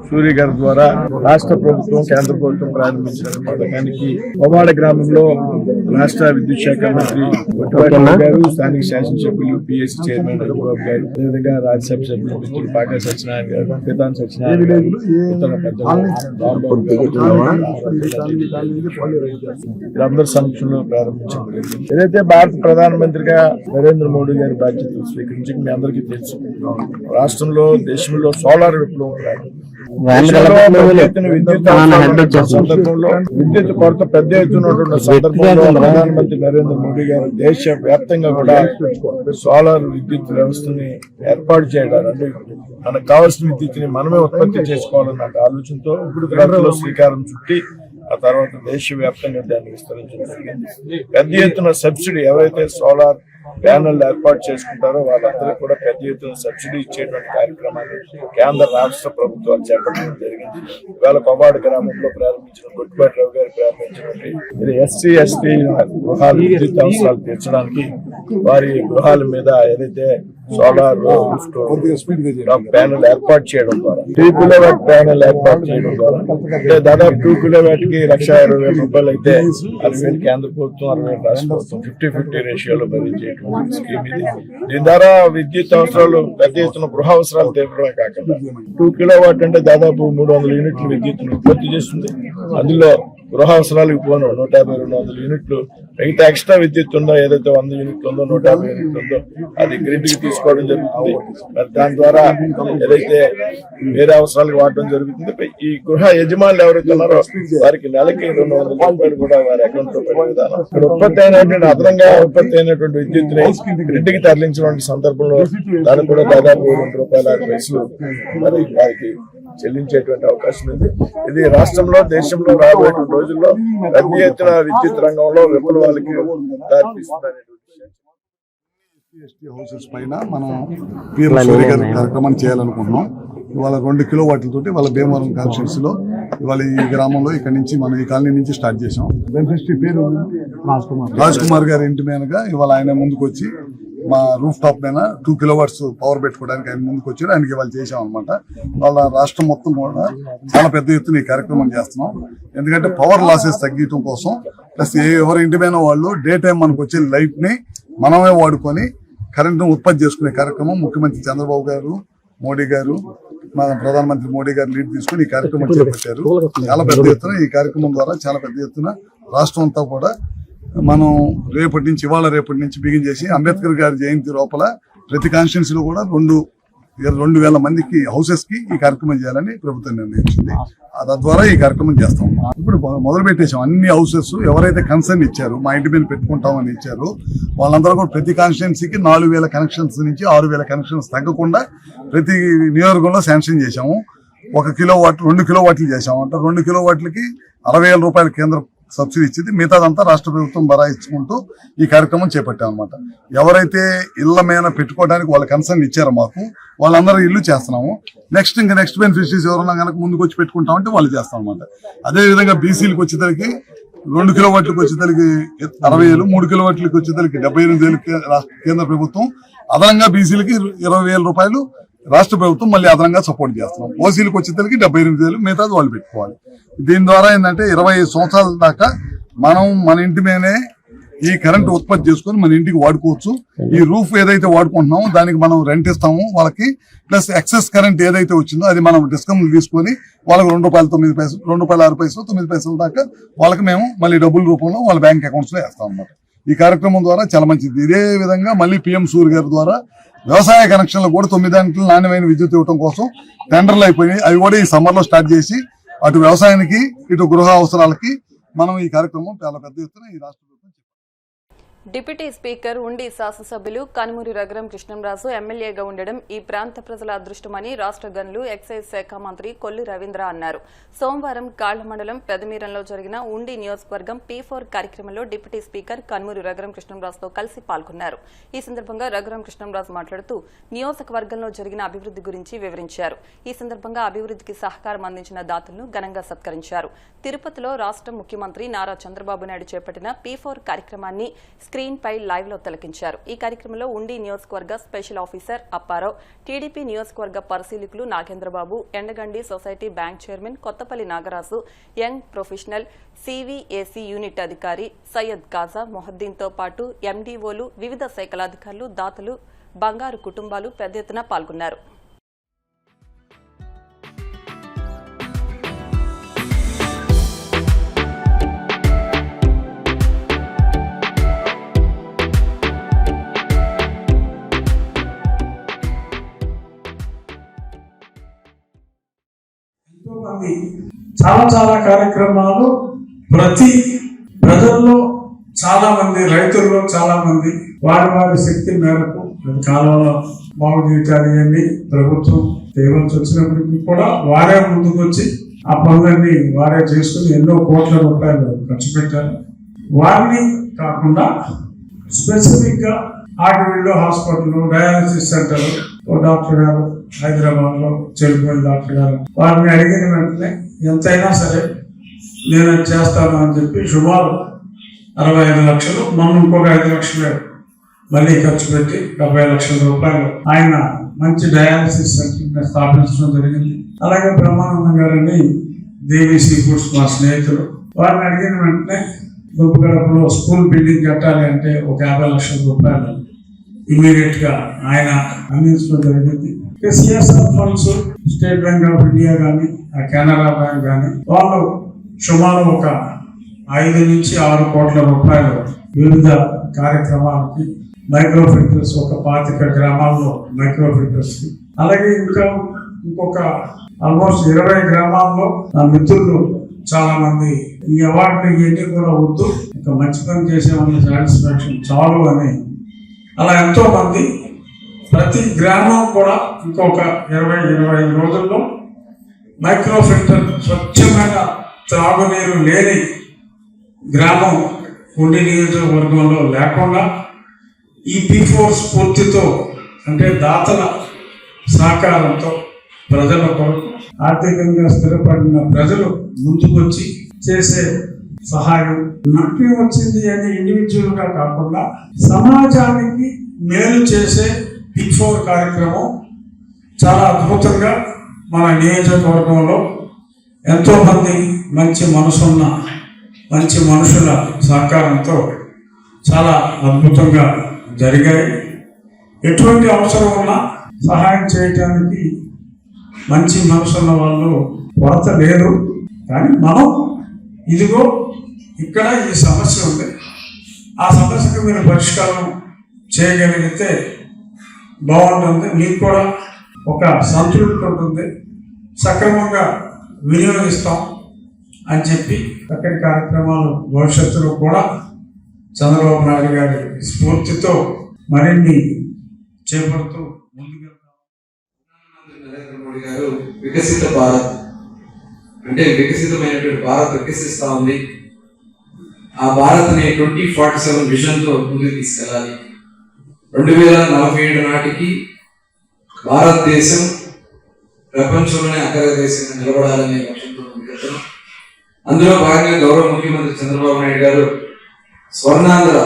సూర్యగర్ ద్వారా రాష్ట్ర ప్రభుత్వం, కేంద్ర ప్రభుత్వం ప్రారంభించిన పథకానికి కొవ్వాడ గ్రామంలో రాష్ట్ర విద్యుత్ శాఖ మంత్రి కొట్టిపాటి గారు, స్థానిక శాసనసభ్యులు పిఎస్సి చైర్మన్ రఘుబాబు గారు, అదేవిధంగా రాజ్యసభ సభ్యులు మిత్రులు పాకా సత్యనారాయణ గారు, పితాన్ సత్యనారాయణ గారు, ఇతర పెద్దలు రాంబాబు గారు వీరందరి సమక్షంలో ప్రారంభించబడింది. ఏదైతే భారత ప్రధానమంత్రిగా నరేంద్ర మోడీ గారి బాధ్యతలు స్వీకరించి మీ అందరికీ తెలుసు, రాష్ట్రంలో దేశంలో సోలార్ విప్లవం సందర్భంలో విద్యుత్ కొరత పెద్ద ఎత్తున ఉన్న సందర్భంలో ప్రధానమంత్రి నరేంద్ర మోడీ గారు దేశ వ్యాప్తంగా కూడా సోలార్ విద్యుత్ వ్యవస్థని ఏర్పాటు చేయడానికి మనకు కావాల్సిన విద్యుత్ని మనమే ఉత్పత్తి చేసుకోవాలన్న ఆలోచనతో ఇప్పుడు శ్రీకారం చుట్టి ఆ తర్వాత దేశవ్యాప్తంగా దాన్ని విస్తరించడం జరిగింది. పెద్ద ఎత్తున సబ్సిడీ ఎవరైతే సోలార్ ప్యానెల్ ఏర్పాటు చేసుకుంటారో వాళ్ళందరికీ కూడా పెద్ద ఎత్తున సబ్సిడీ ఇచ్చేటువంటి కార్యక్రమాన్ని కేంద్ర రాష్ట్ర ప్రభుత్వాలు చేపట్టడం జరిగింది. ఇవాళ కొవ్వాడ గ్రామంలో ప్రారంభించిన కొట్టిపాటి రావు గారు ప్రారంభించినటువంటి ఎస్సీ ఎస్టీ గృహాలు విద్యుత్ అవసరాలు తీర్చడానికి వారి గృహాల మీద ఏదైతే సోలార్ ప్యానెల్ ఏర్పాటు చేయడం ద్వారా 2 కిలోవాట్ ప్యానెల్ ఏర్పాటు చేయడం ద్వారా అంటే దాదాపు 2 కిలోవాట్ కి 1,20,000 రూపాయలు అయితే 60,000 కేంద్ర ప్రభుత్వం, 60,000 రాష్ట్ర ప్రభుత్వం 50-50 రేషియోలో భరించేటువంటి స్కీమ్ ఇది. దీని ద్వారా విద్యుత్ అవసరాలు పెద్ద ఎత్తున గృహ అవసరాలు తీవ్రమే కాకుండా 2 కిలోవాట్ అంటే దాదాపు 300 యూనిట్లు విద్యుత్తును ఉత్పత్తి చేస్తుంది. అందులో గృహ అవసరాలకు పోను 150-200 యూనిట్లు, మిగతా ఎక్స్ట్రా విద్యుత్ ఉందో ఏదైతే 100 యూనిట్లు ఉందో 150 యూనిట్లు ఉందో అది గ్రిడ్ కి తీసుకోవడం జరుగుతుంది. దాని ద్వారా ఏదైతే వేరే అవసరాలకు వాడడం జరుగుతుంది. ఈ గృహ యజమానులు ఎవరైతే ఉన్నారో వారికి నెలకి 200 రూపాయలు కూడా వారి అకౌంట్ లో పెట్టే విధానం. ఇక్కడ ఉత్పత్తి అయినటువంటి అదనంగా ఉత్పత్తి అయినటువంటి విద్యుత్ని గ్రిడ్ కి తరలించిన సందర్భంలో దానికి కూడా దాదాపు ₹2.60 మరి వారికి చెల్లించేటువంటి అవకాశం ఉంది. ఇది రాష్ట్రంలో దేశంలో రాబోయే రోజుల్లో పెద్ద ఎత్తున విద్యుత్ రంగంలో విప్లవాలకి దారితీస్తుందనే హౌసెస్ పైన మనం పీఎం సూర్య గారి కార్యక్రమాన్ని చేయాలనుకుంటున్నాం. ఇవాళ 2 కిలోవాట్లతోటి వాళ్ళ భీమవరం కాన్స్టిట్యూన్సీ లో ఇవాళ ఈ గ్రామంలో ఇక్కడ నుంచి మనం ఈ కాలనీ నుంచి స్టార్ట్ చేసాం. బెనిఫిషరీ పేరు రాజ్ కుమార్ గారి ఇంటి మీదగా ఇవాళ ఆయన ముందుకు వచ్చి మా రూఫ్ టాప్ పైన 2 కిలోవాట్స్ పవర్ పెట్టుకోవడానికి ఆయన ముందుకు వచ్చారు. ఆయనకి ఇవాళ చేసాం అనమాట. వాళ్ళ రాష్ట్రం మొత్తం కూడా చాలా పెద్ద ఎత్తున ఈ కార్యక్రమం చేస్తున్నాం. ఎందుకంటే పవర్ లాసెస్ తగ్గించడం కోసం, ప్లస్ ఎవరి ఇంటి మీద వాళ్ళు డే టైం మనకు వచ్చే లైట్ ని మనమే వాడుకొని కరెంట్ ఉత్పత్తి చేసుకునే కార్యక్రమం ముఖ్యమంత్రి చంద్రబాబు గారు, మోడీ గారు, మన ప్రధానమంత్రి మోడీ గారు లీడ్ తీసుకుని ఈ కార్యక్రమం చేపట్టారు. చాలా పెద్ద ఎత్తున ఈ కార్యక్రమం ద్వారా చాలా పెద్ద ఎత్తున రాష్ట్రం అంతా కూడా మనం రేపటి నుంచి బిగిన్ చేసి అంబేద్కర్ గారి జయంతి లోపల ప్రతి కాన్స్టిట్యున్సీలో కూడా 2,000 మందికి హౌసెస్ కి ఈ కార్యక్రమం చేయాలని ప్రభుత్వం నిర్ణయించింది. తద్వారా ఈ కార్యక్రమం చేస్తాం. ఇప్పుడు మొదలు పెట్టేశాం. అన్ని హౌసెస్ ఎవరైతే కన్సర్న్ ఇచ్చారు, మా ఇంటి మీద పెట్టుకుంటామని ఇచ్చారు, వాళ్ళందరూ కూడా ప్రతి కాన్స్టిట్యున్సీకి 4,000 కనెక్షన్స్ నుంచి 6,000 కనెక్షన్స్ తగ్గకుండా ప్రతి నియోజకవర్గంలో శాంక్షన్ చేశాము. 1 కిలోవాట్ 2 కిలోవాట్లు చేశాము. అంటే 2 కిలోవాట్లకి 60,000 రూపాయలు కేంద్ర సబ్సిడీ ఇచ్చింది. మిగతాదంతా రాష్ట్ర ప్రభుత్వం బరాయించుకుంటూ ఈ కార్యక్రమం చేపట్టాం అనమాట. ఎవరైతే ఇళ్ల మీద పెట్టుకోవడానికి వాళ్ళ కన్సర్న్ ఇచ్చారో మాకు, వాళ్ళందరూ ఇల్లు చేస్తున్నాము. నెక్స్ట్ బెనిఫిషరీస్ ఎవరన్నా కనుక ముందుకు వచ్చి పెట్టుకుంటామంటే వాళ్ళు చేస్తాం అనమాట. అదేవిధంగా బీసీలకు వచ్చేసరికి 2 కిలోవాట్లకు వచ్చేసరికి 60,000, 3 కిలోవాట్లకు వచ్చేసరికి 78,000 కేంద్ర ప్రభుత్వం, అదనంగా బీసీలకి 20,000 రూపాయలు రాష్ట్ర ప్రభుత్వం మళ్ళీ అదనంగా సపోర్ట్ చేస్తున్నాం. ఓసీలకు వచ్చేసరికి 78,000, మిగతాది వాళ్ళు పెట్టుకోవాలి. దీని ద్వారా ఏంటంటే 25 సంవత్సరాల దాకా మనం మన ఇంటి మీదనే ఈ కరెంట్ ఉత్పత్తి చేసుకుని మన ఇంటికి వాడుకోవచ్చు. ఈ రూఫ్ ఏదైతే వాడుకుంటున్నామో దానికి మనం రెంట్ ఇస్తాము వాళ్ళకి. ప్లస్ ఎక్సెస్ కరెంట్ ఏదైతే వచ్చిందో అది మనం డిస్కౌంట్ తీసుకొని వాళ్ళకి ₹2.09, ₹2.06, 9 దాకా వాళ్ళకి మేము మళ్ళీ డబ్బుల రూపంలో వాళ్ళ బ్యాంక్ అకౌంట్స్ లో వేస్తాం అన్నమాట. ఈ కార్యక్రమం ద్వారా చాలా మంచిది. ఇదే విధంగా మళ్ళీ పిఎం సూర్య గారి ద్వారా వ్యవసాయ కనెక్షన్లు కూడా 9 గంటలు నాణ్యమైన విద్యుత్ ఇవ్వడం కోసం టెండర్లు అయిపోయినాయి. అవి కూడా ఈ సమ్మర్ లో స్టార్ట్ చేసి అటు వ్యవసాయానికి ఇటు గృహ అవసరాలకి మనం ఈ కార్యక్రమం చాలా పెద్ద ఎత్తున ఈ రాష్ట్ర డిప్యూటీ స్పీకర్ ఉండి శాసనసభ్యులు కనుమూరి రఘురాం కృష్ణంరాజు ఎమ్మెల్యేగా ఉండడం ఈ ప్రాంత ప్రజల అదృష్టమని రాష్ట్ర గనులు ఎక్సైజ్ శాఖ మంత్రి కొల్లు రవీంద్ర అన్నారు. సోమవారం కాళ్ల మండలం పెదమీరంలో జరిగిన ఉండి నియోజకవర్గం P4 కార్యక్రమంలో డిప్యూటీ స్పీకర్ కనుమూరి రఘురాం కృష్ణంరాజుతో కలిసి పాల్గొన్నారు. ఈ సందర్భంగా రఘురాం కృష్ణంరాజు మాట్లాడుతూ నియోజకవర్గంలో జరిగిన అభివృద్ధి గురించి వివరించారు. ఈ సందర్భంగా అభివృద్ధికి సహకారం అందించిన దాతలను ఘనంగా సత్కరించారు. తిరుపతిలో రాష్ట్ర ముఖ్యమంత్రి నారా చంద్రబాబు నాయుడు చేపట్టిన P4 కార్యక్రమాన్ని స్క్రీన్ పై లైవ్ లో తిలకించారు. ఈ కార్యక్రమంలో ఉండి నియోజకవర్గ స్పెషల్ ఆఫీసర్ అప్పారావు, టీడీపీ నియోజకవర్గ పరిశీలకులు Nagendrababu, Endagandi society bank chairman Kothapalli Nagaraju, young professional CVAC unit అధికారి సయ్యద్ కాజా మొహద్దీన్తో పాటు ఎండీఓలు, వివిధ శాఖల అధికారులు, దాతలు, బంగారు కుటుంబాలు పెద్ద ఎత్తున పాల్గొన్నారు. చాలా కార్యక్రమాలు ప్రతి ప్రజల్లో చాలా మంది, రైతుల్లో చాలా మంది వారి శక్తి మేరకు కాలంలో బాగు చేయటానికి ప్రభుత్వం చేయవలసి వచ్చినప్పటికీ కూడా వారే ముందుకు వచ్చి ఆ పనులన్నీ వారే చేసుకుని ఎన్నో కోట్ల రూపాయలు ఖర్చు పెట్టారు. వారిని కాకుండా స్పెసిఫిక్ గా ఆర్డీలో హాస్పిటల్, డయాలసిస్ సెంటర్ డాక్టర్ గారు హైదరాబాద్ లో చెల్లిపోయిన డాక్టర్ గారు వారిని అడిగిన వెంటనే ఎంతైనా సరే నేను చేస్తాను అని చెప్పి సుమారు 65 లక్షలు, మనం ఇంకొక 5 లక్షలు మళ్ళీ ఖర్చు పెట్టి 70 లక్షల రూపాయలు ఆయన మంచి డయాలసిస్ సెంటర్ స్థాపించడం జరిగింది. అలాగే బ్రహ్మానందం గారిని దేవి సీ ఫుడ్స్ మా స్నేహితులు వారిని అడిగిన వెంటనే దుబ్బగడపలో స్కూల్ బిల్డింగ్ కట్టాలి అంటే ఒక 50 లక్షల రూపాయలు ఇమీడియట్ గా ఆయన అందించడం జరిగింది. CSR funds, state bank of India కానీ, కెనరా బ్యాంక్ కానీ వాళ్ళు సుమారు ఒక 5 నుంచి 6 కోట్ల రూపాయలు వివిధ కార్యక్రమాలకి, మైక్రో ఫిల్టర్స్ ఒక 25 గ్రామాల్లో మైక్రో ఫిల్టర్స్ కి, అలాగే ఇంకొక ఆల్మోస్ట్ 20 గ్రామాల్లో నా మిత్రులు చాలా మంది ఈ అవార్డులు ఇవన్నీ కూడా వద్దు, ఒక మంచి పని చేసే వాళ్ళ సాటిస్ఫాక్షన్ చాలు అని అలా ఎంతో మంది ప్రతి గ్రామం కూడా ఇంకొక 20-25 రోజుల్లో మైక్రో ఫిల్టర్ స్వచ్ఛమైన త్రాగునీరు లేని గ్రామం ఉండి నియోజకవర్గంలో లేకుండా ఈ P4 స్ఫూర్తితో, అంటే దాతల సహకారంతో ప్రజల కొరకు ఆర్థికంగా స్థిరపడిన ప్రజలు ముందుకొచ్చి చేసే సహాయం నాకు వచ్చింది అని ఇండివిజువల్ గా కాకుండా సమాజానికి మేలు చేసే P4 కార్యక్రమం చాలా అద్భుతంగా మన నియోజకవర్గంలో ఎంతో మంది మంచి మనసున్న మంచి మనుషుల సహకారంతో చాలా అద్భుతంగా జరిగాయి. ఎటువంటి అవసరం ఉన్నా సహాయం చేయటానికి మంచి మనసున్న వాళ్ళు కొరత లేదు. కానీ మనం ఇదిగో ఇక్కడ ఈ సమస్య ఉంది, ఆ సమస్యకు మీరు పరిష్కారం చేయగలిగితే బాగుంటుంది, మీకు కూడా ఒక సంతృప్తి ఉంటుంది, సక్రమంగా వినియోగిస్తాం అని చెప్పి అక్కడి కార్యక్రమాలు భవిష్యత్తులో కూడా చంద్రబాబు నాయుడు గారి స్ఫూర్తితో మరిన్ని చేపడుతూ ముందుకెళ్తాం. నరేంద్ర మోడీ గారు వికసిత భారత్ అంటే వికసితమైనటువంటి భారత్ వికసిస్తా ఉంది. ఆ భారత్ని 2047 విజన్ తో ముందుకు తీసుకెళ్ళాలి. 2047 నాటికి భారతదేశం ప్రపంచంలోనే అగ్రదేశంగా నిలబడాలనే లక్ష్యంతో ముందుకెళ్తున్నాం. అందులో భాగంగా గౌరవ ముఖ్యమంత్రి చంద్రబాబు నాయుడు గారు స్వర్ణాంధ్ర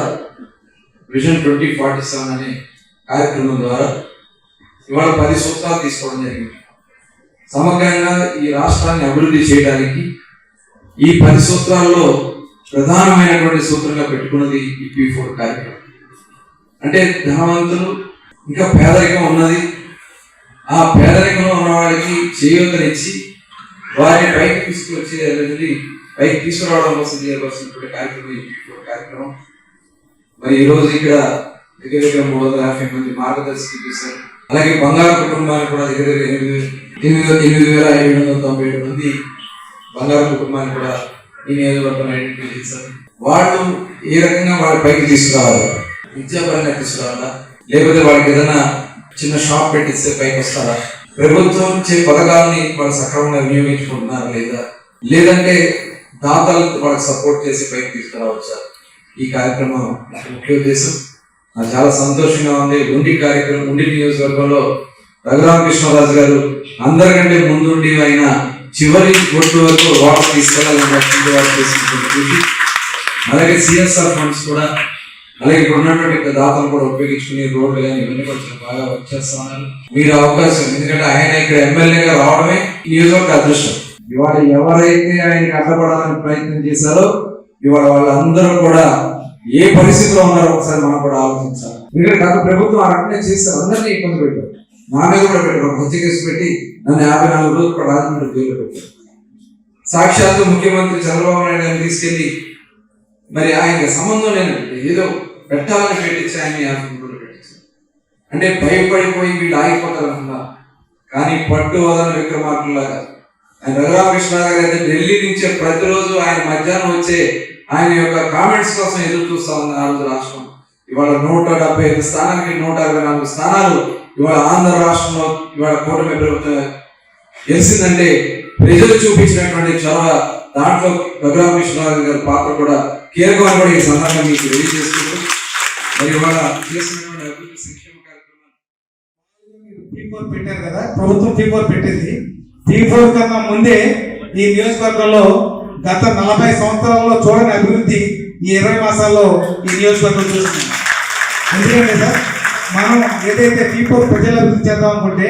విజన్ 2047 అనే కార్యక్రమం ద్వారా ఇవాళ 10 సూత్రాలు తీసుకోవడం జరిగింది. సమగ్రంగా ఈ రాష్ట్రాన్ని అభివృద్ధి చేయడానికి ఈ 10 సూత్రాల్లో ప్రధానమైనటువంటి సూత్రంగా పెట్టుకున్నది ఈ P4 కార్యక్రమం. అంటే ధనవంతులు ఇంకా పేదరికం ఉన్నది, ఆ పేదరికంలో ఉన్న వారికి చేయూతనిచ్చి వారిని పైకి తీసుకొచ్చి పైకి తీసుకురావడం కోసం చేయవలసినటువంటి కార్యక్రమం ఈ P4 కార్యక్రమం. మరి ఈ రోజు ఇక్కడ దగ్గర 350 మంది మార్గదర్శకులు చేశారు. అలాగే బంగారు కుటుంబాన్ని కూడా దగ్గర 8,797 మంది బంగారు కుటుంబాన్ని కూడా ఈ నియోజకవర్గంలో ఐడెంటిఫై చేశారు. వాళ్ళు ఏ రకంగా వారి పైకి తీసుకురావాలి, విద్యాపరంగా తీసుకురావాలా, లేకపోతే వాళ్ళకి ఏదైనా చిన్న షాప్ పెట్టిస్తే పైకి వస్తారా, ప్రభుత్వం ఇచ్చే పథకాలని వాళ్ళు సక్రమంగా వినియోగించుకుంటున్నారా లేదంటే దాతలు వాళ్ళకి సపోర్ట్ చేసి పైకి తీసుకురావచ్చా? ఈ కార్యక్రమం ముఖ్య ఉద్దేశం. నాకు చాలా సంతోషంగా ఉంది. ఉండి నియోజకవర్గంలో రఘురామకృష్ణరాజు గారు అందరికంటే ముందుండి ఆయన చివరి ఓట్ల వరకు వాటర్ తీసుకెళ్లాలని కృషి. అలాగే సిఎస్ఆర్ ఫండ్స్ కూడా అలాగే ఇక్కడ ఉన్నటువంటి దాతలు కూడా ఉపయోగించుకుని రోడ్లు కానీ ఇవన్నీ కూడా చాలా బాగా వర్క్ చేస్తా ఉన్నారు. మీరు అవకాశం, ఎందుకంటే ఆయన ఇక్కడ ఎమ్మెల్యేగా రావడమే నియోజకవర్గ అదృష్టం. ఇవాళ ఎవరైతే ఆయనకి అడ్డపడాలని ప్రయత్నం చేశారో ఇవాళ వాళ్ళందరూ కూడా ఏ పరిస్థితిలో ఉన్నారో ఒకసారి మనం కూడా ఆలోచించాలి. ఎందుకంటే గత ప్రభుత్వం ఆ రకంగా చేస్తారు, అందరినీ ఇబ్బంది పెట్టారు. నా మీద కూడా పెట్టారు, ఒక హత్య కేసు పెట్టి నన్ను 54 రోజులు కూడా రాజమండ్రి జైలు పెట్టారు. సాక్షాత్తు ముఖ్యమంత్రి చంద్రబాబు నాయుడు గారిని తీసుకెళ్లి మరి ఆయనకి సంబంధం లేనట్టు ఏదో పెట్టాలని పెట్టించి ఆయన 50 రోజులు పెట్టించారు. అంటే భయపడిపోయి వీళ్ళు ఆగిపోతారు అనుకున్నారు. కానీ పట్టు వదల విక్రమార్కులాగా ఆయన రఘురామకృష్ణ గారు అయితే ఢిల్లీ నుంచే ప్రతిరోజు ఆయన మధ్యాహ్నం వచ్చే ఆయన యొక్క కామెంట్స్ కోసం ఎదురు చూస్తా ఉంది ఆ రోజు రాష్ట్రం. ఇవాళ 175 స్థానానికి 164 స్థానాలు ఇవాళ ఆంధ్ర రాష్ట్రంలో ఇవాళ కూటమి ప్రభుత్వం గెలిచిందంటే ప్రజలు చూపించినటువంటి చొరవ, దాంట్లో రఘురామకృష్ణరాజు గారి పాత్ర కూడా కీలకమని కూడా ఈ సందర్భంగా మీకు తెలియజేస్తూ మరి ఇవాళ చేసినటువంటి అభివృద్ధి సంక్షేమ కార్యక్రమాలు P4 పెట్టారు కదా, ప్రభుత్వం P4 పెట్టింది. P4 కన్నా ముందే ఈ నియోజకవర్గంలో గత 40 సంవత్సరాల్లో చూడని అభివృద్ధి ఈ 20 మాసాల్లో ఈ నియోజకవర్గం చూస్తున్నాం. ఎందుకంటే సార్, మనం ఏదైతే P4 ప్రజల అభివృద్ధి చేద్దాం అనుకుంటే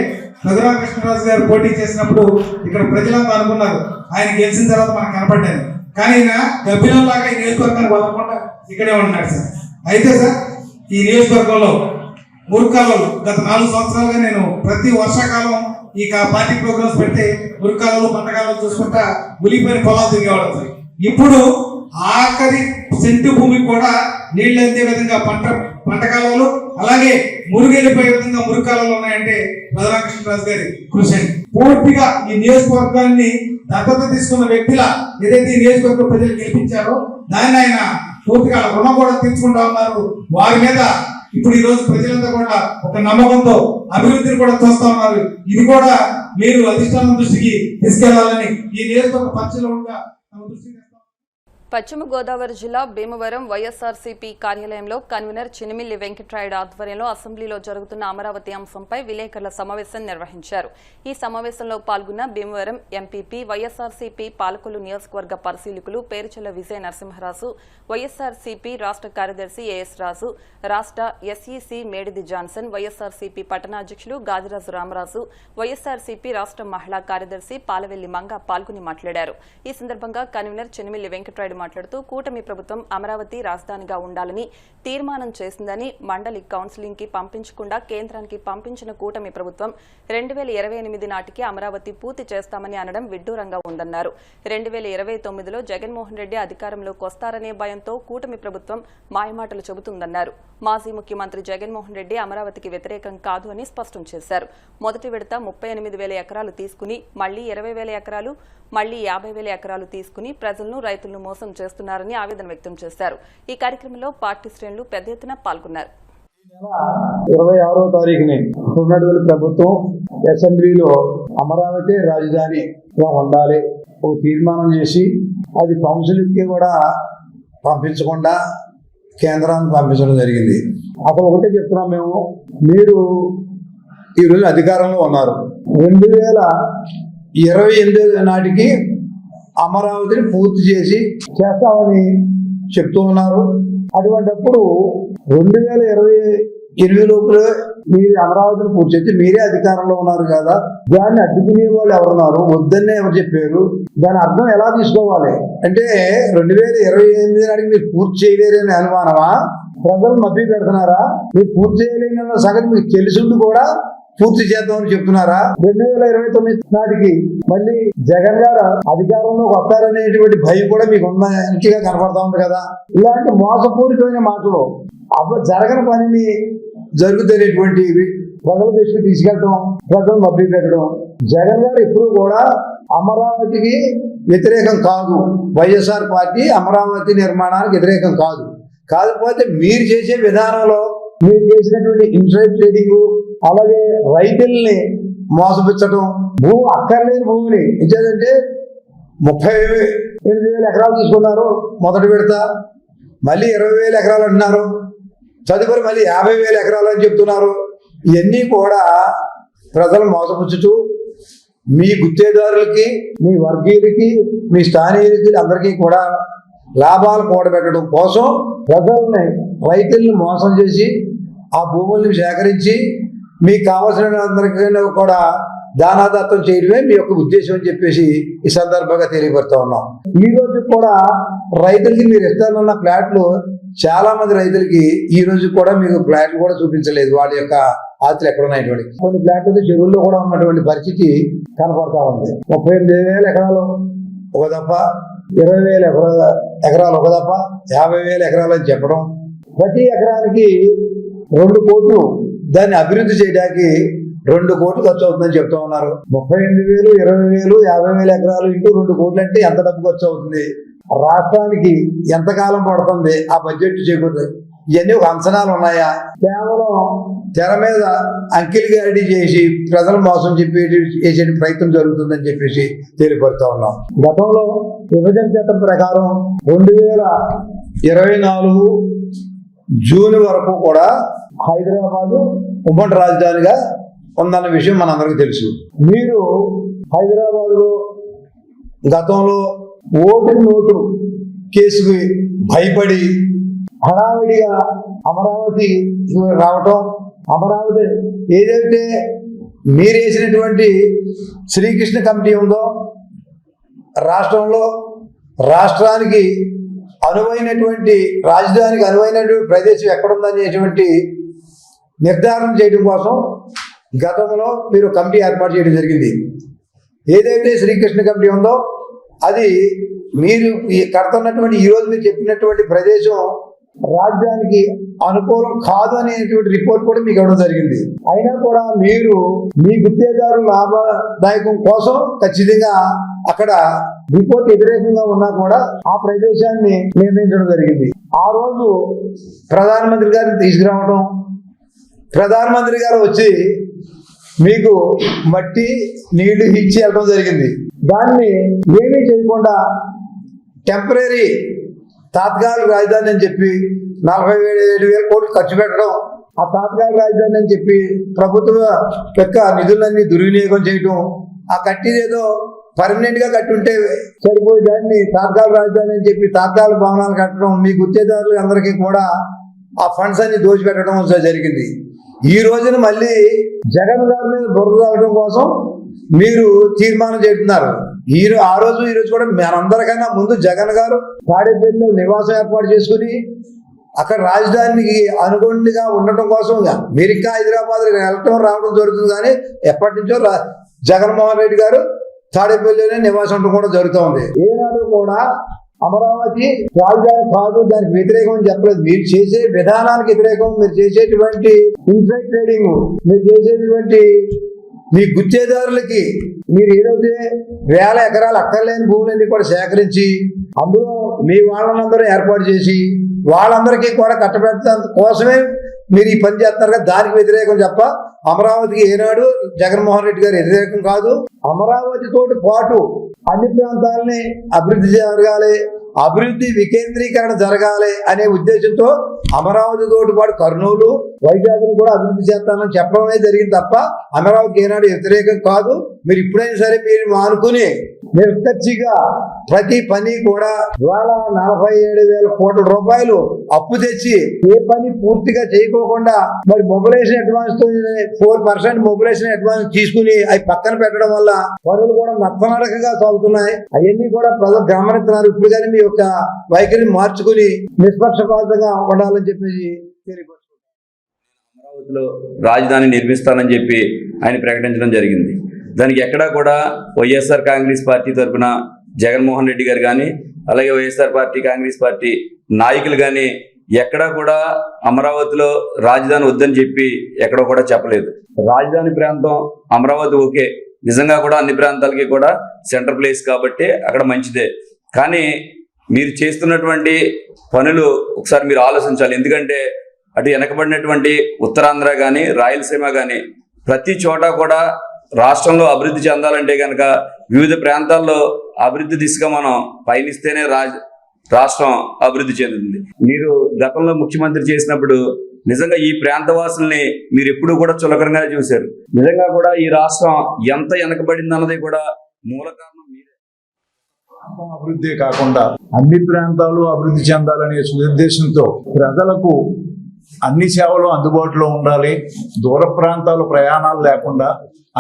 రఘురామకృష్ణరాజు గారు పోటీ చేసినప్పుడు ఇక్కడ ప్రజలంతా అనుకున్నారు ఆయన గెలిచిన తర్వాత మనకు కనపడ్డాను. కానీ ఈయన గబ్బిలంలాగా ఈ నియోజకవర్గాన్ని వదలకుండా ఇక్కడే ఉంటున్నాడు సార్. అయితే సార్, ఈ నియోజకవర్గంలో మురుకాలలో గత 4 సంవత్సరాలుగా నేను ప్రతి వర్షాకాలం ఈ పార్టీ ప్రోగ్రామ్స్ పెడితే మురుకాలలో పంటకాలలో చూసుకుంటా ములిపోయిన పొలాలు తిరిగేవాడు సార్. ఇప్పుడు ఆఖరి సెంటు భూమికి కూడా నీళ్లు అందే విధంగా పంటకాలలో, అలాగే మురుగెళ్ళిపోయే విధంగా మురుకాలలో ఉన్నాయంటే రఘురామకృష్ణరాజు గారి కృషి. పూర్తిగా ఈ నియోజకవర్గాన్ని దత్తత తీసుకున్న వ్యక్తిలా ఏదైతే ఈ నియోజకవర్గ ప్రజలు గెలిపించారో దాన్ని ఆయన పూర్తిగా రుణం కూడా తీర్చుకుంటా ఉన్నారు. వారి మీద ఇప్పుడు ఈ రోజు ప్రజలంతా కూడా ఒక నమ్మకంతో అభివృద్ధిని కూడా చూస్తా ఉన్నారు. ఇది కూడా మీరు అధిష్టానం దృష్టికి తీసుకెళ్లాలని ఈ నియోజకవర్గ పరిశీలనగా దృష్టికి. పశ్చిమ గోదావరి జిల్లా భీమవరం వైఎస్ఆర్సీపీ కార్యాలయంలో కన్వీనర్ చినిమిల్లి వెంకట్రాయుడు ఆధ్వర్యంలో అసెంబ్లీలో జరుగుతున్న అమరావతి అంశంపై విలేకరుల సమావేశం నిర్వహించారు. ఈ సమావేశంలో పాల్గొన్న భీమవరం ఎంపీపీ, వైఎస్ఆర్సీపీ పాలకొల్లు నియోజకవర్గ పరిశీలకులు పేరుచెల్ల విజయ నరసింహరాజు, వైఎస్ఆర్సీపీ రాష్ట్ర కార్యదర్శి ఏఎస్ రాజు, రాష్ట్ర ఎస్ఈసీ మేడిది జాన్సన్, వైఎస్ఆర్సీపీ పట్టణాధ్యక్షులు గాదిరాజు రామరాజు, వైఎస్ఆర్సీపీ రాష్ట్ర మహిళా కార్యదర్శి పాలవెల్లి మంగ పాల్గొని మాట్లాడారు. ఈ సందర్భంగా కన్వీనర్ చినిమిల్లి వెంకట్రాయుడు మాట్లాడుతూ కూటమి ప్రభుత్వం అమరావతి రాజధానిగా ఉండాలని తీర్మానం చేసిందని, మండలి కౌన్సిలింగ్ కి పంపించకుండా కేంద్రానికి పంపించిన కూటమి ప్రభుత్వం 2028 నాటికి అమరావతి పూర్తి చేస్తామని అనడం విడ్డూరంగా ఉందన్నారు. 2029లో జగన్మోహన్ రెడ్డి అధికారంలోకి వస్తారనే భయంతో కూటమి ప్రభుత్వం మాయమాటలు చెబుతుందన్నారు. మాజీ ముఖ్యమంత్రి జగన్మోహన్ రెడ్డి అమరావతికి వ్యతిరేకం కాదు అని స్పష్టం చేశారు. మొదటి విడత 38,000 ఎకరాలు తీసుకుని మళ్లీ 20,000 ఎకరాలు, మళ్లీ 50,000 ఎకరాలు తీసుకుని ప్రజలను, రైతులను మోసం చేస్తున్నారని ఆవేదన వ్యక్తం చేశారు. ఈ కార్యక్రమంలో పార్టీ శ్రేణులు పెద్ద ఎత్తున పాల్గొన్నారు. 26వ తారీఖుని ఉన్నటువంటి ప్రభుత్వం అసెంబ్లీలో అమరావతి రాజధానిగా ఉండాలి ఒక తీర్మానం చేసి అది కౌన్సిల్కి కూడా పంపించకుండా కేంద్రానికి పంపించడం జరిగింది. అసలు ఒకటే చెప్తున్నాం మేము, మీరు ఈరోజు అధికారంలో ఉన్నారు. 2028 నాటికి అమరావతిని పూర్తి చేస్తామని చెప్తూ ఉన్నారు. అటువంటిప్పుడు 2028 లోపల మీరు అమరావతిని పూర్తి చేస్తే మీరే అధికారంలో ఉన్నారు కదా, దాన్ని అడ్డుకునే వాళ్ళు ఎవరున్నారు? వద్దన్నే ఎవరు చెప్పారు? దాని అర్థం ఎలా తీసుకోవాలి అంటే 2028 నాటికి మీరు పూర్తి చేయలేరని అనుమానమా? ప్రజలు మభ్య పెడుతున్నారా? మీరు పూర్తి చేయలేని సంగతి మీకు తెలిసింది కూడా పూర్తి చేద్దామని చెప్తున్నారా? 2029 నాటికి మళ్ళీ జగన్ గారు అధికారంలోకి వస్తారనేటువంటి భయం కూడా మీకు మంచిగా కనపడతా ఉంది కదా. ఇలాంటి మోసపూరితమైన మాటలు అప్పుడు జరగని పనిని జరుగుతున్నటువంటి ప్రజల దృష్టికి తీసుకెళ్ళడం, ప్రజలు మభ్య పెట్టడం. జగన్ గారు ఎప్పుడు కూడా అమరావతికి వ్యతిరేకం కాదు, వైఎస్ఆర్ పార్టీ అమరావతి నిర్మాణానికి వ్యతిరేకం కాదు. కాకపోతే మీరు చేసే విధానంలో మీరు చేసినటువంటి ఇన్సైడ్ ట్రేడింగ్, అలాగే రైతుల్ని మోసపించడం, భూమి అక్కర్లేని భూమిని ఇచ్చేదంటే 38,000 ఎకరాలు తీసుకున్నారు మొదటి విడత, మళ్ళీ 20,000 ఎకరాలు అంటున్నారు, తదుపరి మళ్ళీ 50,000 ఎకరాలు అని చెప్తున్నారు. ఇవన్నీ కూడా ప్రజలు మోసపుచ్చుతూ మీ గుత్తేదారులకి, మీ వర్గీయులకి, మీ స్థానికులకి అందరికీ కూడా లాభాలు కూడబెట్టడం కోసం ప్రజల్ని రైతుల్ని మోసం చేసి ఆ భూముల్ని సేకరించి మీకు కావాల్సిన అందరికీ కూడా దానాదత్తం చేయడమే మీ యొక్క ఉద్దేశం అని చెప్పేసి ఈ సందర్భంగా తెలియపరుస్తూ ఉన్నాం. ఈ రోజు కూడా రైతులకి మీరు ఇస్తానన్న ఫ్లాట్లు చాలా మంది రైతులకి ఈ రోజు కూడా మీకు ఫ్లాట్లు కూడా చూపించలేదు. వాళ్ళ యొక్క ఆస్తులు ఎక్కడ ఉన్నటువంటి కొన్ని ఫ్లాట్లు చెరువుల్లో కూడా ఉన్నటువంటి పరిస్థితి కనపడతా ఉంది. 38,000 ఎకరాలు ఒక దఫ, 20,000 ఎకరాలు ఒక దఫ, 50,000 ఎకరాలు అని చెప్పడం, ప్రతి ఎకరానికి 2 కోట్లు దాన్ని అభివృద్ధి చేయడానికి 2 కోట్లు ఖర్చు అవుతుందని చెప్తా ఉన్నారు. 38,000, 20,000, 50,000 ఎకరాలు ఇంటూ 2 కోట్లు అంటే ఎంత డబ్బు ఖర్చు అవుతుంది? రాష్ట్రానికి ఎంతకాలం పడుతుంది ఆ బడ్జెట్ చేకూరుతుంది? ఇవన్నీ ఒక అంచనాలు ఉన్నాయా? కేవలం తెర మీద అంకిల్ గారిడీ చేసి ప్రజలు మోసం చేసే ప్రయత్నం జరుగుతుందని చెప్పేసి తెలియపరుస్తా ఉన్నాం. గతంలో విభజన చట్టం ప్రకారం 2024 జూన్ వరకు కూడా హైదరాబాదు ఉమ్మడి రాజధానిగా ఉందన్న విషయం మనందరికీ తెలుసు. మీరు హైదరాబాద్లో గతంలో ఓటు నోటు కేసుకి భయపడి హడావిడిగా అమరావతి రావటం, అమరావతి ఏదైతే మీరు వేసినటువంటి శ్రీకృష్ణ కమిటీ ఉందో రాష్ట్రంలో రాష్ట్రానికి అనువైనటువంటి రాజధానికి అనువైనటువంటి ప్రదేశం ఎక్కడుందనేటువంటి నిర్ధారణ చేయడం కోసం గతంలో మీరు కమిటీ ఏర్పాటు చేయడం జరిగింది. ఏదైతే శ్రీకృష్ణ కమిటీ ఉందో అది మీరు కడుతున్నటువంటి ఈరోజు మీరు చెప్పినటువంటి ప్రదేశం రాజ్యానికి అనుకూలం కాదు అనేటువంటి రిపోర్ట్ కూడా మీకు ఇవ్వడం జరిగింది. అయినా కూడా మీరు మీ గుత్తేదారుల లాభదాయకం కోసం ఖచ్చితంగా అక్కడ రిపోర్ట్ వ్యతిరేకంగా ఉన్నా కూడా ఆ ప్రదేశాన్ని నిర్ణయించడం జరిగింది. ఆ రోజు ప్రధానమంత్రి గారిని తీసుకురావడం, ప్రధానమంత్రి గారు వచ్చి మీకు మట్టి నీళ్లు ఇచ్చి వెళ్ళడం జరిగింది. దాన్ని ఏమీ చేయకుండా టెంపరీ తాత్కాలిక రాజధాని అని చెప్పి 47,000 కోట్లు ఖర్చు పెట్టడం, ఆ తాత్కాలిక రాజధాని అని చెప్పి ప్రభుత్వ యొక్క నిధులన్నీ దుర్వినియోగం చేయడం, ఆ కట్టిదేదో పర్మనెంట్ గా కట్టుంటే సరిపోయి దాన్ని తాత్కాలిక రాజధాని అని చెప్పి తాత్కాలిక భవనాలు కట్టడం, మీ గుత్తేదారులు అందరికీ కూడా ఆ ఫండ్స్ అన్ని దోచిపెట్టడం జరిగింది. ఈ రోజున మళ్ళీ జగన్ గారి మీద బురద తాగడం కోసం మీరు తీర్మానం చేస్తున్నారు. ఆ రోజు ఈ రోజు కూడా మనందరికన్నా ముందు జగన్ గారు తాడేపల్లిలో నివాసం ఏర్పాటు చేసుకుని అక్కడ రాజధానికి అనుగుణంగా ఉండటం కోసం మీరు ఇంకా హైదరాబాద్ వెళ్ళటం రావడం జరుగుతుంది. కానీ ఎప్పటి నుంచో జగన్మోహన్ రెడ్డి గారు తాడేపల్లిలోనే నివాసం ఉండడం కూడా జరుగుతూ ఉంది. ఏనాడు కూడా అమరావతి రాజధాని కాదు, దానికి వ్యతిరేకం అని చెప్పలేదు. మీరు చేసే విధానానికి వ్యతిరేకం, మీరు చేసేటువంటి ఇన్సైడ్ ట్రేడింగ్, మీరు చేసేటువంటి మీ గుత్తేదారులకి మీరు ఏదైతే 1,000 ఎకరాలు అక్కర్లేని భూములన్నీ కూడా సేకరించి అందులో మీ వాళ్ళందరూ ఏర్పాటు చేసి వాళ్ళందరికీ కూడా కట్టబెట్టడం కోసమే మీరు ఈ పని చేస్తున్నారు కదా, దానికి వ్యతిరేకం తప్ప అమరావతికి ఏనాడు జగన్మోహన్ రెడ్డి గారు వ్యతిరేకం కాదు. అమరావతి తోటి పాటు అన్ని ప్రాంతాలని అభివృద్ధి జరగాలి, అభివృద్ధి వికేంద్రీకరణ జరగాలి అనే ఉద్దేశంతో అమరావతి తోటి పాటు కర్నూలు, వైజాగ్ కూడా అభివృద్ధి చేస్తానని చెప్పడమే జరిగింది తప్ప అమరావతికి ఏనాడు వ్యతిరేకం కాదు. మీరు ఇప్పుడైనా సరే మీరు మానుకుని నిర్దర్శిగా ప్రతి పని కూడా ఇవాళ 47,000 కోట్ల రూపాయలు అప్పు తెచ్చి ఏ పని పూర్తిగా చేయకోకుండా మరి మొబిలైజేషన్ అడ్వాన్స్ తో 4% మొబిలైజేషన్ అడ్వాన్స్ తీసుకుని అవి పక్కన పెట్టడం వల్ల పనులు కూడా నత్తనడకగా సాగుతున్నాయి. అవన్నీ కూడా ప్రజలు గమనిస్తున్నారు. ఇప్పుడు కానీ మీ యొక్క వైఖరిని మార్చుకుని నిష్పక్షపాతంగా ఉండాలని చెప్పేసి తెలియపరుచుకుంటున్నారు. అమరావతిలో రాజధాని నిర్మిస్తానని చెప్పి ఆయన ప్రకటించడం జరిగింది. దానికి ఎక్కడా కూడా వైఎస్ఆర్ కాంగ్రెస్ పార్టీ తరఫున జగన్మోహన్ రెడ్డి గారు కానీ అలాగే వైఎస్ఆర్ పార్టీ కాంగ్రెస్ పార్టీ నాయకులు కానీ ఎక్కడా కూడా అమరావతిలో రాజధాని వద్దని చెప్పి ఎక్కడో కూడా చెప్పలేదు. రాజధాని ప్రాంతం అమరావతి ఓకే, నిజంగా కూడా అన్ని ప్రాంతాలకి కూడా సెంటర్ ప్లేస్ కాబట్టి అక్కడ మంచిదే. కానీ మీరు చేస్తున్నటువంటి పనులు ఒకసారి మీరు ఆలోచించాలి. ఎందుకంటే అటు వెనకబడినటువంటి ఉత్తరాంధ్ర కానీ రాయలసీమ కానీ ప్రతి చోట కూడా రాష్ట్రంలో అభివృద్ధి చెందాలంటే కనుక వివిధ ప్రాంతాల్లో అభివృద్ధి దిశగా మనం పయనిస్తేనే రాష్ట్రం అభివృద్ధి చెందుతుంది. మీరు గతంలో ముఖ్యమంత్రి చేసినప్పుడు నిజంగా ఈ ప్రాంతవాసుల్ని మీరు ఎప్పుడూ కూడా చులకనగానే చూశారు. నిజంగా కూడా ఈ రాష్ట్రం ఎంత వెనకబడింది అన్నది కూడా మూల కారణం మీరే. అభివృద్ధి కాకుండా అన్ని ప్రాంతాలు అభివృద్ధి చెందాలనే ఉద్దేశంతో ప్రజలకు అన్ని సేవలు అందుబాటులో ఉండాలి, దూర ప్రాంతాలు ప్రయాణాలు లేకుండా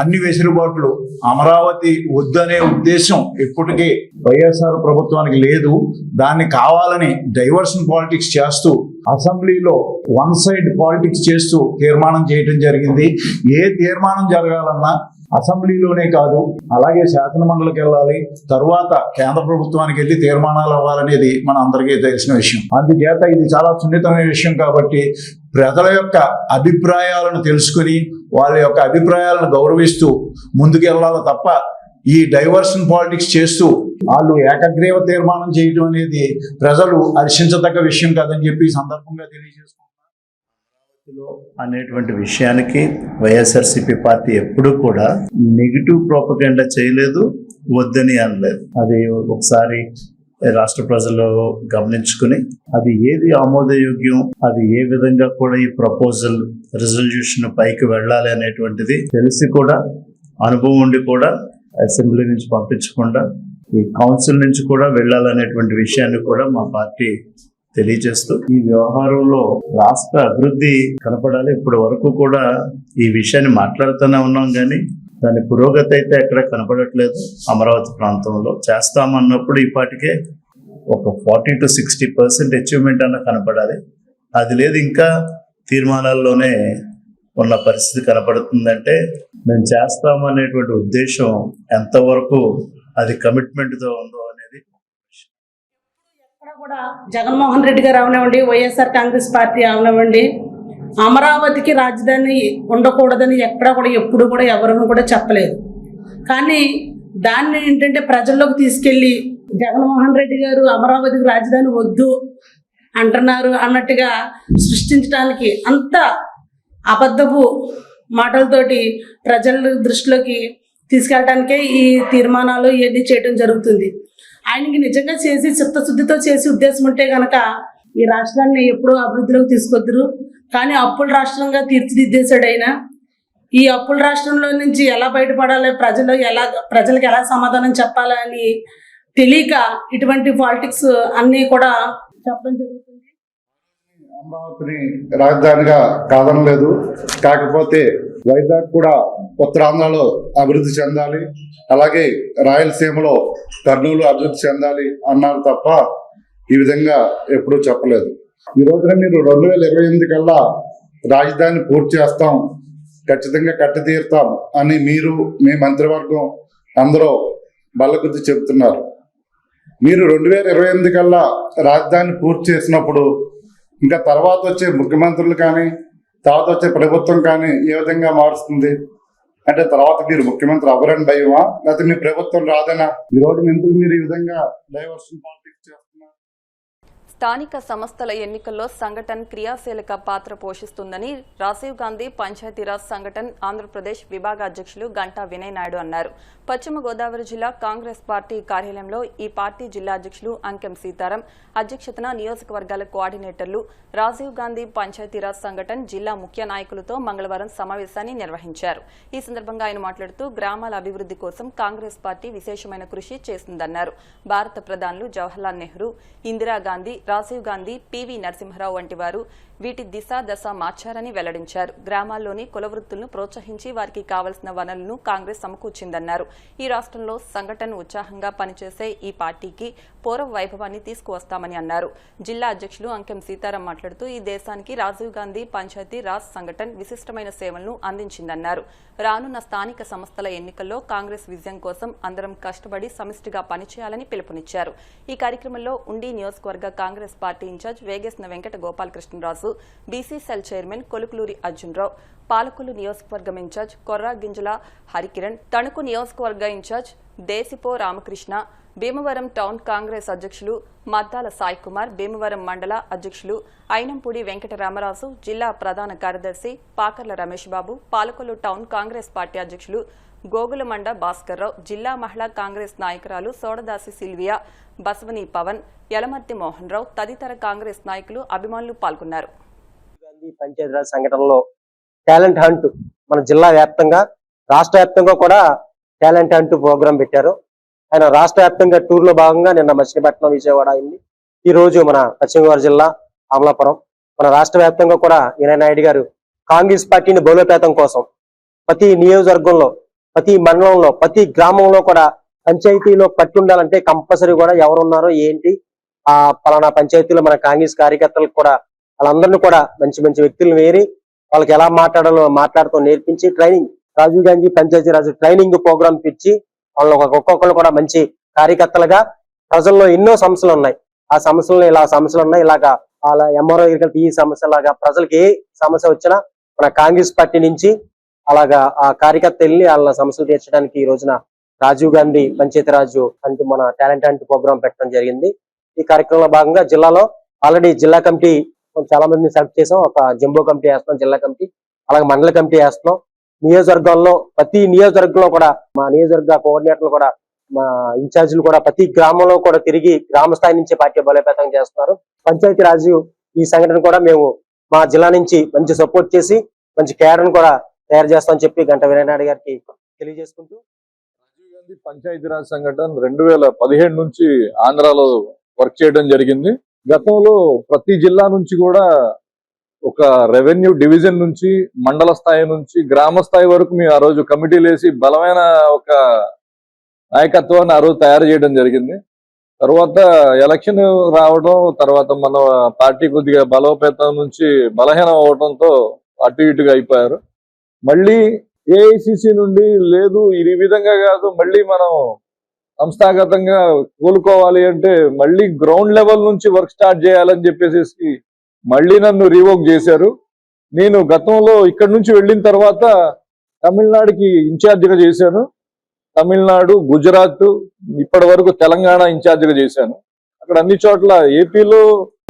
అన్ని వెసులుబాట్లు, అమరావతి వద్దనే ఉద్దేశం ఇప్పటికీ వైఎస్ఆర్ ప్రభుత్వానికి లేదు. దాన్ని కావాలని డైవర్షన్ పాలిటిక్స్ చేస్తూ అసెంబ్లీలో వన్ సైడ్ పాలిటిక్స్ చేస్తూ తీర్మానం చేయడం జరిగింది. ఏ తీర్మానం జరగాలన్నా అసెంబ్లీలోనే కాదు, అలాగే శాసనమండలికి వెళ్ళాలి, తరువాత కేంద్ర ప్రభుత్వానికి వెళ్ళి తీర్మానాలు అవ్వాలనేది మన అందరికీ తెలిసిన విషయం. అందుచేత ఇది చాలా సున్నితమైన విషయం కాబట్టి ప్రజల యొక్క అభిప్రాయాలను తెలుసుకుని వాళ్ళ యొక్క అభిప్రాయాలను గౌరవిస్తూ ముందుకు వెళ్ళాలి తప్ప ఈ డైవర్షన్ పాలిటిక్స్ చేస్తూ వాళ్ళు ఏకగ్రీవ తీర్మానం చేయడం అనేది ప్రజలు హర్షించదగ్గ విషయం కాదని చెప్పి ఈ సందర్భంగా తెలియజేసుకుంటున్నాను. అనేటువంటి విషయానికి వైఎస్ఆర్సీపీ పార్టీ ఎప్పుడూ కూడా నెగిటివ్ ప్రోపగండా చేయలేదు, వద్దని అనలేదు. అది ఒకసారి రాష్ట్ర ప్రజలు గమనించుకుని అది ఏది ఆమోదయోగ్యం, అది ఏ విధంగా కూడా ఈ ప్రపోజల్ రిజల్యూషన్ పైకి వెళ్ళాలి అనేటువంటిది తెలిసి కూడా, అనుభవం ఉండి కూడా అసెంబ్లీ నుంచి పంపించకుండా ఈ కౌన్సిల్ నుంచి కూడా వెళ్ళాలనేటువంటి విషయాన్ని కూడా మా పార్టీ తెలియజేస్తూ ఈ వ్యవహారంలో రాష్ట్ర అభివృద్ధి కనపడాలి. ఇప్పటి వరకు కూడా ఈ విషయాన్ని మాట్లాడుతూనే ఉన్నాం, కానీ దాని పురోగతి అయితే ఎక్కడ కనపడట్లేదు. అమరావతి ప్రాంతంలో చేస్తామన్నప్పుడు ఈ పాటికే ఒక 40 to 60% అచీవ్మెంట్ అన్న కనపడాలి. అది లేదు, ఇంకా తీర్మానాల్లోనే ఉన్న పరిస్థితి కనపడుతుందంటే మేము చేస్తామనేటువంటి ఉద్దేశం ఎంతవరకు అది కమిట్మెంట్తో ఉందో అనేది కూడా జగన్మోహన్ రెడ్డి గారు అవనివ్వండి, వైఎస్ఆర్ కాంగ్రెస్ పార్టీ అవనివ్వండి, అమరావతికి రాజధాని ఉండకూడదని ఎక్కడ కూడా ఎప్పుడు కూడా ఎవరిని కూడా చెప్పలేదు. కానీ దాన్ని ఏంటంటే ప్రజల్లోకి తీసుకెళ్ళి జగన్మోహన్ రెడ్డి గారు అమరావతికి రాజధాని వద్దు అంటున్నారు అన్నట్టుగా సృష్టించడానికి అంత అబద్ధపు మాటలతోటి ప్రజల దృష్టిలోకి తీసుకెళ్ళడానికే ఈ తీర్మానాలు ఇవన్నీ చేయడం జరుగుతుంది. ఆయనకి నిజంగా చేసి చిత్తశుద్ధితో చేసి ఉద్దేశం ఉంటే కనుక ఈ రాష్ట్రాన్ని ఎప్పుడూ అభివృద్ధిలోకి తీసుకొద్దురు. కానీ అప్పుల రాష్ట్రంగా తీర్చిదిద్దేశాడు ఆయన. ఈ అప్పుల రాష్ట్రంలో నుంచి ఎలా బయటపడాలి, ప్రజలకు ఎలా సమాధానం చెప్పాలి అని తెలియక ఇటువంటి పాలిటిక్స్ అన్నీ కూడా చెప్పడం జరుగుతుంది. అమరావతిని రాజధానిగా కాదనలేదు, కాకపోతే వైజాగ్ కూడా ఉత్తరాంధ్రలో అభివృద్ధి చెందాలి, అలాగే రాయలసీమలో కర్నూలు అభివృద్ధి చెందాలి అన్నారు తప్ప ఈ విధంగా ఎప్పుడూ చెప్పలేదు. ఈ రోజున మీరు 2028 కల్లా రాజధాని పూర్తి చేస్తాం, ఖచ్చితంగా కట్టి తీరుతాం అని మీరు మీ మంత్రివర్గం అందరూ బల్లగుద్ది చెబుతున్నారు. మీరు 2028 కల్లా రాజధాని పూర్తి చేసినప్పుడు ఇంకా తర్వాత వచ్చే ముఖ్యమంత్రులు కానీ తర్వాత వచ్చే ప్రభుత్వం కానీ ఏ విధంగా మారుస్తుంది? అంటే తర్వాత మీరు ముఖ్యమంత్రి అవ్వరని భయమా, లేకపోతే మీ ప్రభుత్వం రాదనా? ఈ రోజు ఎందుకు మీరు ఈ విధంగా డైవర్షన్ పాలిటిక్స్ చేస్తున్నారు? స్థానిక సంస్థల ఎన్నికల్లో సంఘటన్ క్రియాశీలక పాత్ర పోషిస్తుందని రాజీవ్ గాంధీ పంచాయతీరాజ్ సంఘటన్ ఆంధ్రప్రదేశ్ విభాగ అధ్యక్షులు గంటా వినయ్ నాయుడు అన్నారు. పశ్చిమ గోదావరి జిల్లా కాంగ్రెస్ పార్టీ కార్యాలయంలో ఈ పార్టీ జిల్లా అధ్యక్షులు అంకెం సీతారాం అధ్యక్షతన నియోజకవర్గాల కోఆర్డినేటర్లు రాజీవ్ గాంధీ పంచాయతీరాజ్ సంఘటన్ జిల్లా ముఖ్య నాయకులతో మంగళవారం సమావేశాన్ని నిర్వహించారు. ఈ సందర్భంగా ఆయన మాట్లాడుతూ గ్రామాల అభివృద్ధి కోసం కాంగ్రెస్ పార్టీ విశేషమైన కృషి చేస్తుందన్నారు. భారత ప్రధానులు జవహర్లాల్ నెహ్రూ, ఇందిరాగాంధీ, రాజీవ్ గాంధీ, పివి నరసింహరావు వంటి వారు వీటి దిశ దశ మార్చారని వెల్లడించారు. గ్రామాల్లోని కుల వృత్తులను ప్రోత్సహించి వారికి కావలసిన వనరులను కాంగ్రెస్ సమకూర్చిందన్నారు. ఈ రాష్ట్రంలో సంఘటన ఉత్సాహంగా పనిచేసే ఈ పార్టీకి పూర్వ వైభవాన్ని తీసుకువస్తామని అన్నారు. జిల్లా అధ్యక్షులు అంకెం సీతారాం మాట్లాడుతూ ఈ దేశానికి రాజీవ్ గాంధీ పంచాయతీ రాజ్ సంఘటన్ విశిష్టమైన సేవలను అందించిందన్నారు. రానున్న స్థానిక సంస్థల ఎన్నికల్లో కాంగ్రెస్ విజయం కోసం అందరం కష్టపడి సమిష్టిగా పనిచేయాలని పిలుపునిచ్చారు. ఈ కార్యక్రమంలో ఉండి నియోజకవర్గ Congress party incharge Vegesna Venkata Gopalakrishnaraju, BC cell chairman Kolukuluri Arjunrao, Palakollu నియోజకవర్గం ఇన్ఛార్జ్ కొర్రా గింజల హరికిరణ్, తణుకు నియోజకవర్గ incharge Desipo Ramakrishna, Bhimavaram town Congress అధ్యక్షులు మద్దాల సాయి కుమార్, భీమవరం మండల అధ్యక్షులు అయినంపూడి వెంకట రామరాజు, జిల్లా ప్రధాన కార్యదర్శి పాకర్ల రమేష్ బాబు, పాలకొల్లు టౌన్ కాంగ్రెస్ పార్టీ అధ్యక్షులు గోగులమండ భాస్కర్రావు, జిల్లా మహిళా కాంగ్రెస్ నాయకురాలు సోడదాసి సిల్వియా, బసవని పవన్, యలమర్తి మోహన్ రావు తదితర కాంగ్రెస్ నాయకులు, అభిమానులు పాల్గొన్నారు. పంచాయతీరాజ్ సంఘటనలో టాలెంట్ హంట్ మన జిల్లా వ్యాప్తంగా రాష్ట్ర వ్యాప్తంగా కూడా టాలెంట్ హంట్ ప్రోగ్రాం పెట్టారు. ఆయన రాష్ట్ర వ్యాప్తంగా టూర్ లో భాగంగా నిన్న మచిలీపట్నం, విజయవాడ అయింది. ఈ రోజు మన పశ్చిమ గోదావరి జిల్లా అమలాపురం, మన రాష్ట్ర వ్యాప్తంగా కూడా ఈయన నాయుడు గారు కాంగ్రెస్ పార్టీని బలోపేతం కోసం ప్రతి నియోజకవర్గంలో, ప్రతి మండలంలో, ప్రతి గ్రామంలో కూడా పంచాయతీలో పట్టి ఉండాలంటే కంపల్సరీ కూడా ఎవరున్నారో ఏంటి, ఆ పలానా పంచాయతీలో మన కాంగ్రెస్ కార్యకర్తలకు కూడా వాళ్ళందరినీ కూడా మంచి మంచి వ్యక్తులను వేరి వాళ్ళకి ఎలా మాట్లాడాలో మాట్లాడుతూ నేర్పించి training, Rajiv Gandhi Panchayati Raj training programme ఇచ్చి వాళ్ళు ఒక్కొక్కరు కూడా మంచి కార్యకర్తలుగా, ప్రజల్లో ఎన్నో సమస్యలు ఉన్నాయి, ఆ సమస్యలు ఇలా సమస్యలు ఉన్నాయి, ఇలాగా అలా ఎంఆర్ఓ ఈ సమస్య లాగా ప్రజలకి ఏ సమస్య వచ్చినా మన కాంగ్రెస్ పార్టీ నుంచి అలాగా ఆ కార్యకర్త వెళ్ళి వాళ్ళ సమస్యలు తీర్చడానికి ఈ రోజున రాజీవ్ గాంధీ పంచాయతీరాజ్ అంటూ మన టాలెంట్ హంట్ ప్రోగ్రామ్ పెట్టడం జరిగింది. ఈ కార్యక్రమంలో భాగంగా జిల్లాలో ఆల్రెడీ జిల్లా కమిటీ చాలా మందిని సెలెక్ట్ చేసాం. ఒక జంబో కమిటీ వేస్తున్నాం, జిల్లా కమిటీ, అలాగే మండల కమిటీ వేస్తున్నాం. నియోజకవర్గాల్లో ప్రతి నియోజకవర్గంలో కూడా మా నియోజకవర్గ కోఆర్డినేటర్లు కూడా, మా ఇన్ఛార్జీలు కూడా ప్రతి గ్రామంలో కూడా తిరిగి గ్రామ స్థాయి నుంచి పార్టీ బలోపేతం చేస్తున్నారు. పంచాయతీ రాజ్ ఈ సంఘటన కూడా మేము మా జిల్లా నుంచి మంచి సపోర్ట్ చేసి మంచి కేడర్ కూడా తయారు చేస్తామని చెప్పి గంట వీరనాయుడు గారికి తెలియజేసుకుంటూ, రాజీవ్ గాంధీ పంచాయతీరాజ్ సంఘటన 2015 నుంచి ఆంధ్రాలో వర్క్ చేయడం జరిగింది. గతంలో ప్రతి జిల్లా నుంచి కూడా ఒక రెవెన్యూ డివిజన్ నుంచి, మండల స్థాయి నుంచి, గ్రామ స్థాయి వరకు మేము ఆ రోజు కమిటీలు వేసి బలమైన ఒక నాయకత్వాన్ని ఆ రోజు తయారు చేయడం జరిగింది. తర్వాత ఎలక్షన్ రావడం, తర్వాత మన పార్టీ కొద్దిగా బలోపేతం నుంచి బలహీనం అవడంతో అటు ఇటుగా అయిపోయారు. మళ్ళీ ఏఐసిసి నుండి లేదు ఈ విధంగా కాదు, మళ్ళీ మనం సంస్థాగతంగా కోలుకోవాలి అంటే మళ్ళీ గ్రౌండ్ లెవెల్ నుంచి వర్క్ స్టార్ట్ చేయాలని చెప్పేసి మళ్ళీ నన్ను రీవోక్ చేశారు. నేను గతంలో ఇక్కడ నుంచి వెళ్ళిన తర్వాత తమిళనాడుకి ఇన్ఛార్జిగా చేశాను. తమిళనాడు, గుజరాత్, ఇప్పటి వరకు తెలంగాణ ఇన్ఛార్జిగా చేశాను. అక్కడ అన్ని చోట్ల, ఏపీలో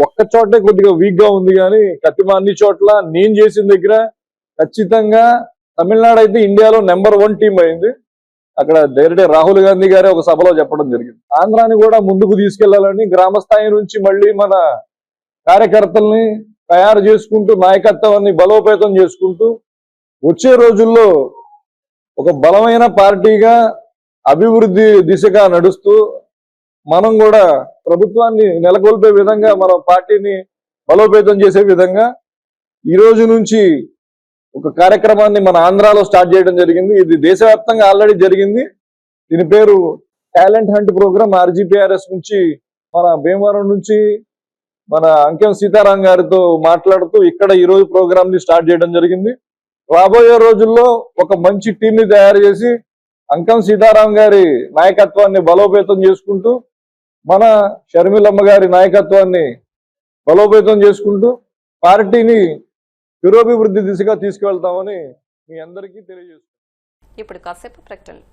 ఒక్క చోటే కొద్దిగా వీక్ గా ఉంది, కానీ కతిమా అన్ని చోట్ల నేను చేసిన దగ్గర ఖచ్చితంగా తమిళనాడు అయితే ఇండియాలో నెంబర్ 1 టీం అయింది. అక్కడ డైరెక్ట్ రాహుల్ గాంధీ గారే ఒక సభలో చెప్పడం జరిగింది. ఆంధ్రాని కూడా ముందుకు తీసుకెళ్లాలని గ్రామ స్థాయి నుంచి మళ్ళీ మన కార్యకర్తల్ని తయారు చేసుకుంటూ, నాయకత్వాన్ని బలోపేతం చేసుకుంటూ వచ్చే రోజుల్లో ఒక బలమైన పార్టీగా అభివృద్ధి దిశగా నడుస్తూ మనం కూడా ప్రభుత్వాన్ని నెలకొల్పే విధంగా మన పార్టీని బలోపేతం చేసే విధంగా ఈ రోజు నుంచి ఒక కార్యక్రమాన్ని మన ఆంధ్రాలో స్టార్ట్ చేయడం జరిగింది. ఇది దేశవ్యాప్తంగా ఆల్రెడీ జరిగింది. దీని పేరు టాలెంట్ హంట్ ప్రోగ్రామ్. ఆర్జీపీఆర్ఎస్ నుంచి మన భీమవరం నుంచి మన అంకెం సీతారాం గారితో మాట్లాడుతూ ఇక్కడ ఈ రోజు ప్రోగ్రామ్ ని స్టార్ట్ చేయడం జరిగింది. రాబోయే రోజుల్లో ఒక మంచి టీం ని తయారు చేసి అంకం సీతారాం గారి నాయకత్వాన్ని బలోపేతం చేసుకుంటూ, మన షర్మిలమ్మ గారి నాయకత్వాన్ని బలోపేతం చేసుకుంటూ పార్టీని పురోభివృద్ధి దిశగా తీసుకువెళ్తామని మీ అందరికీ తెలియజేస్తున్నాను. ఇప్పుడు కాసేపు ప్రకటనలు.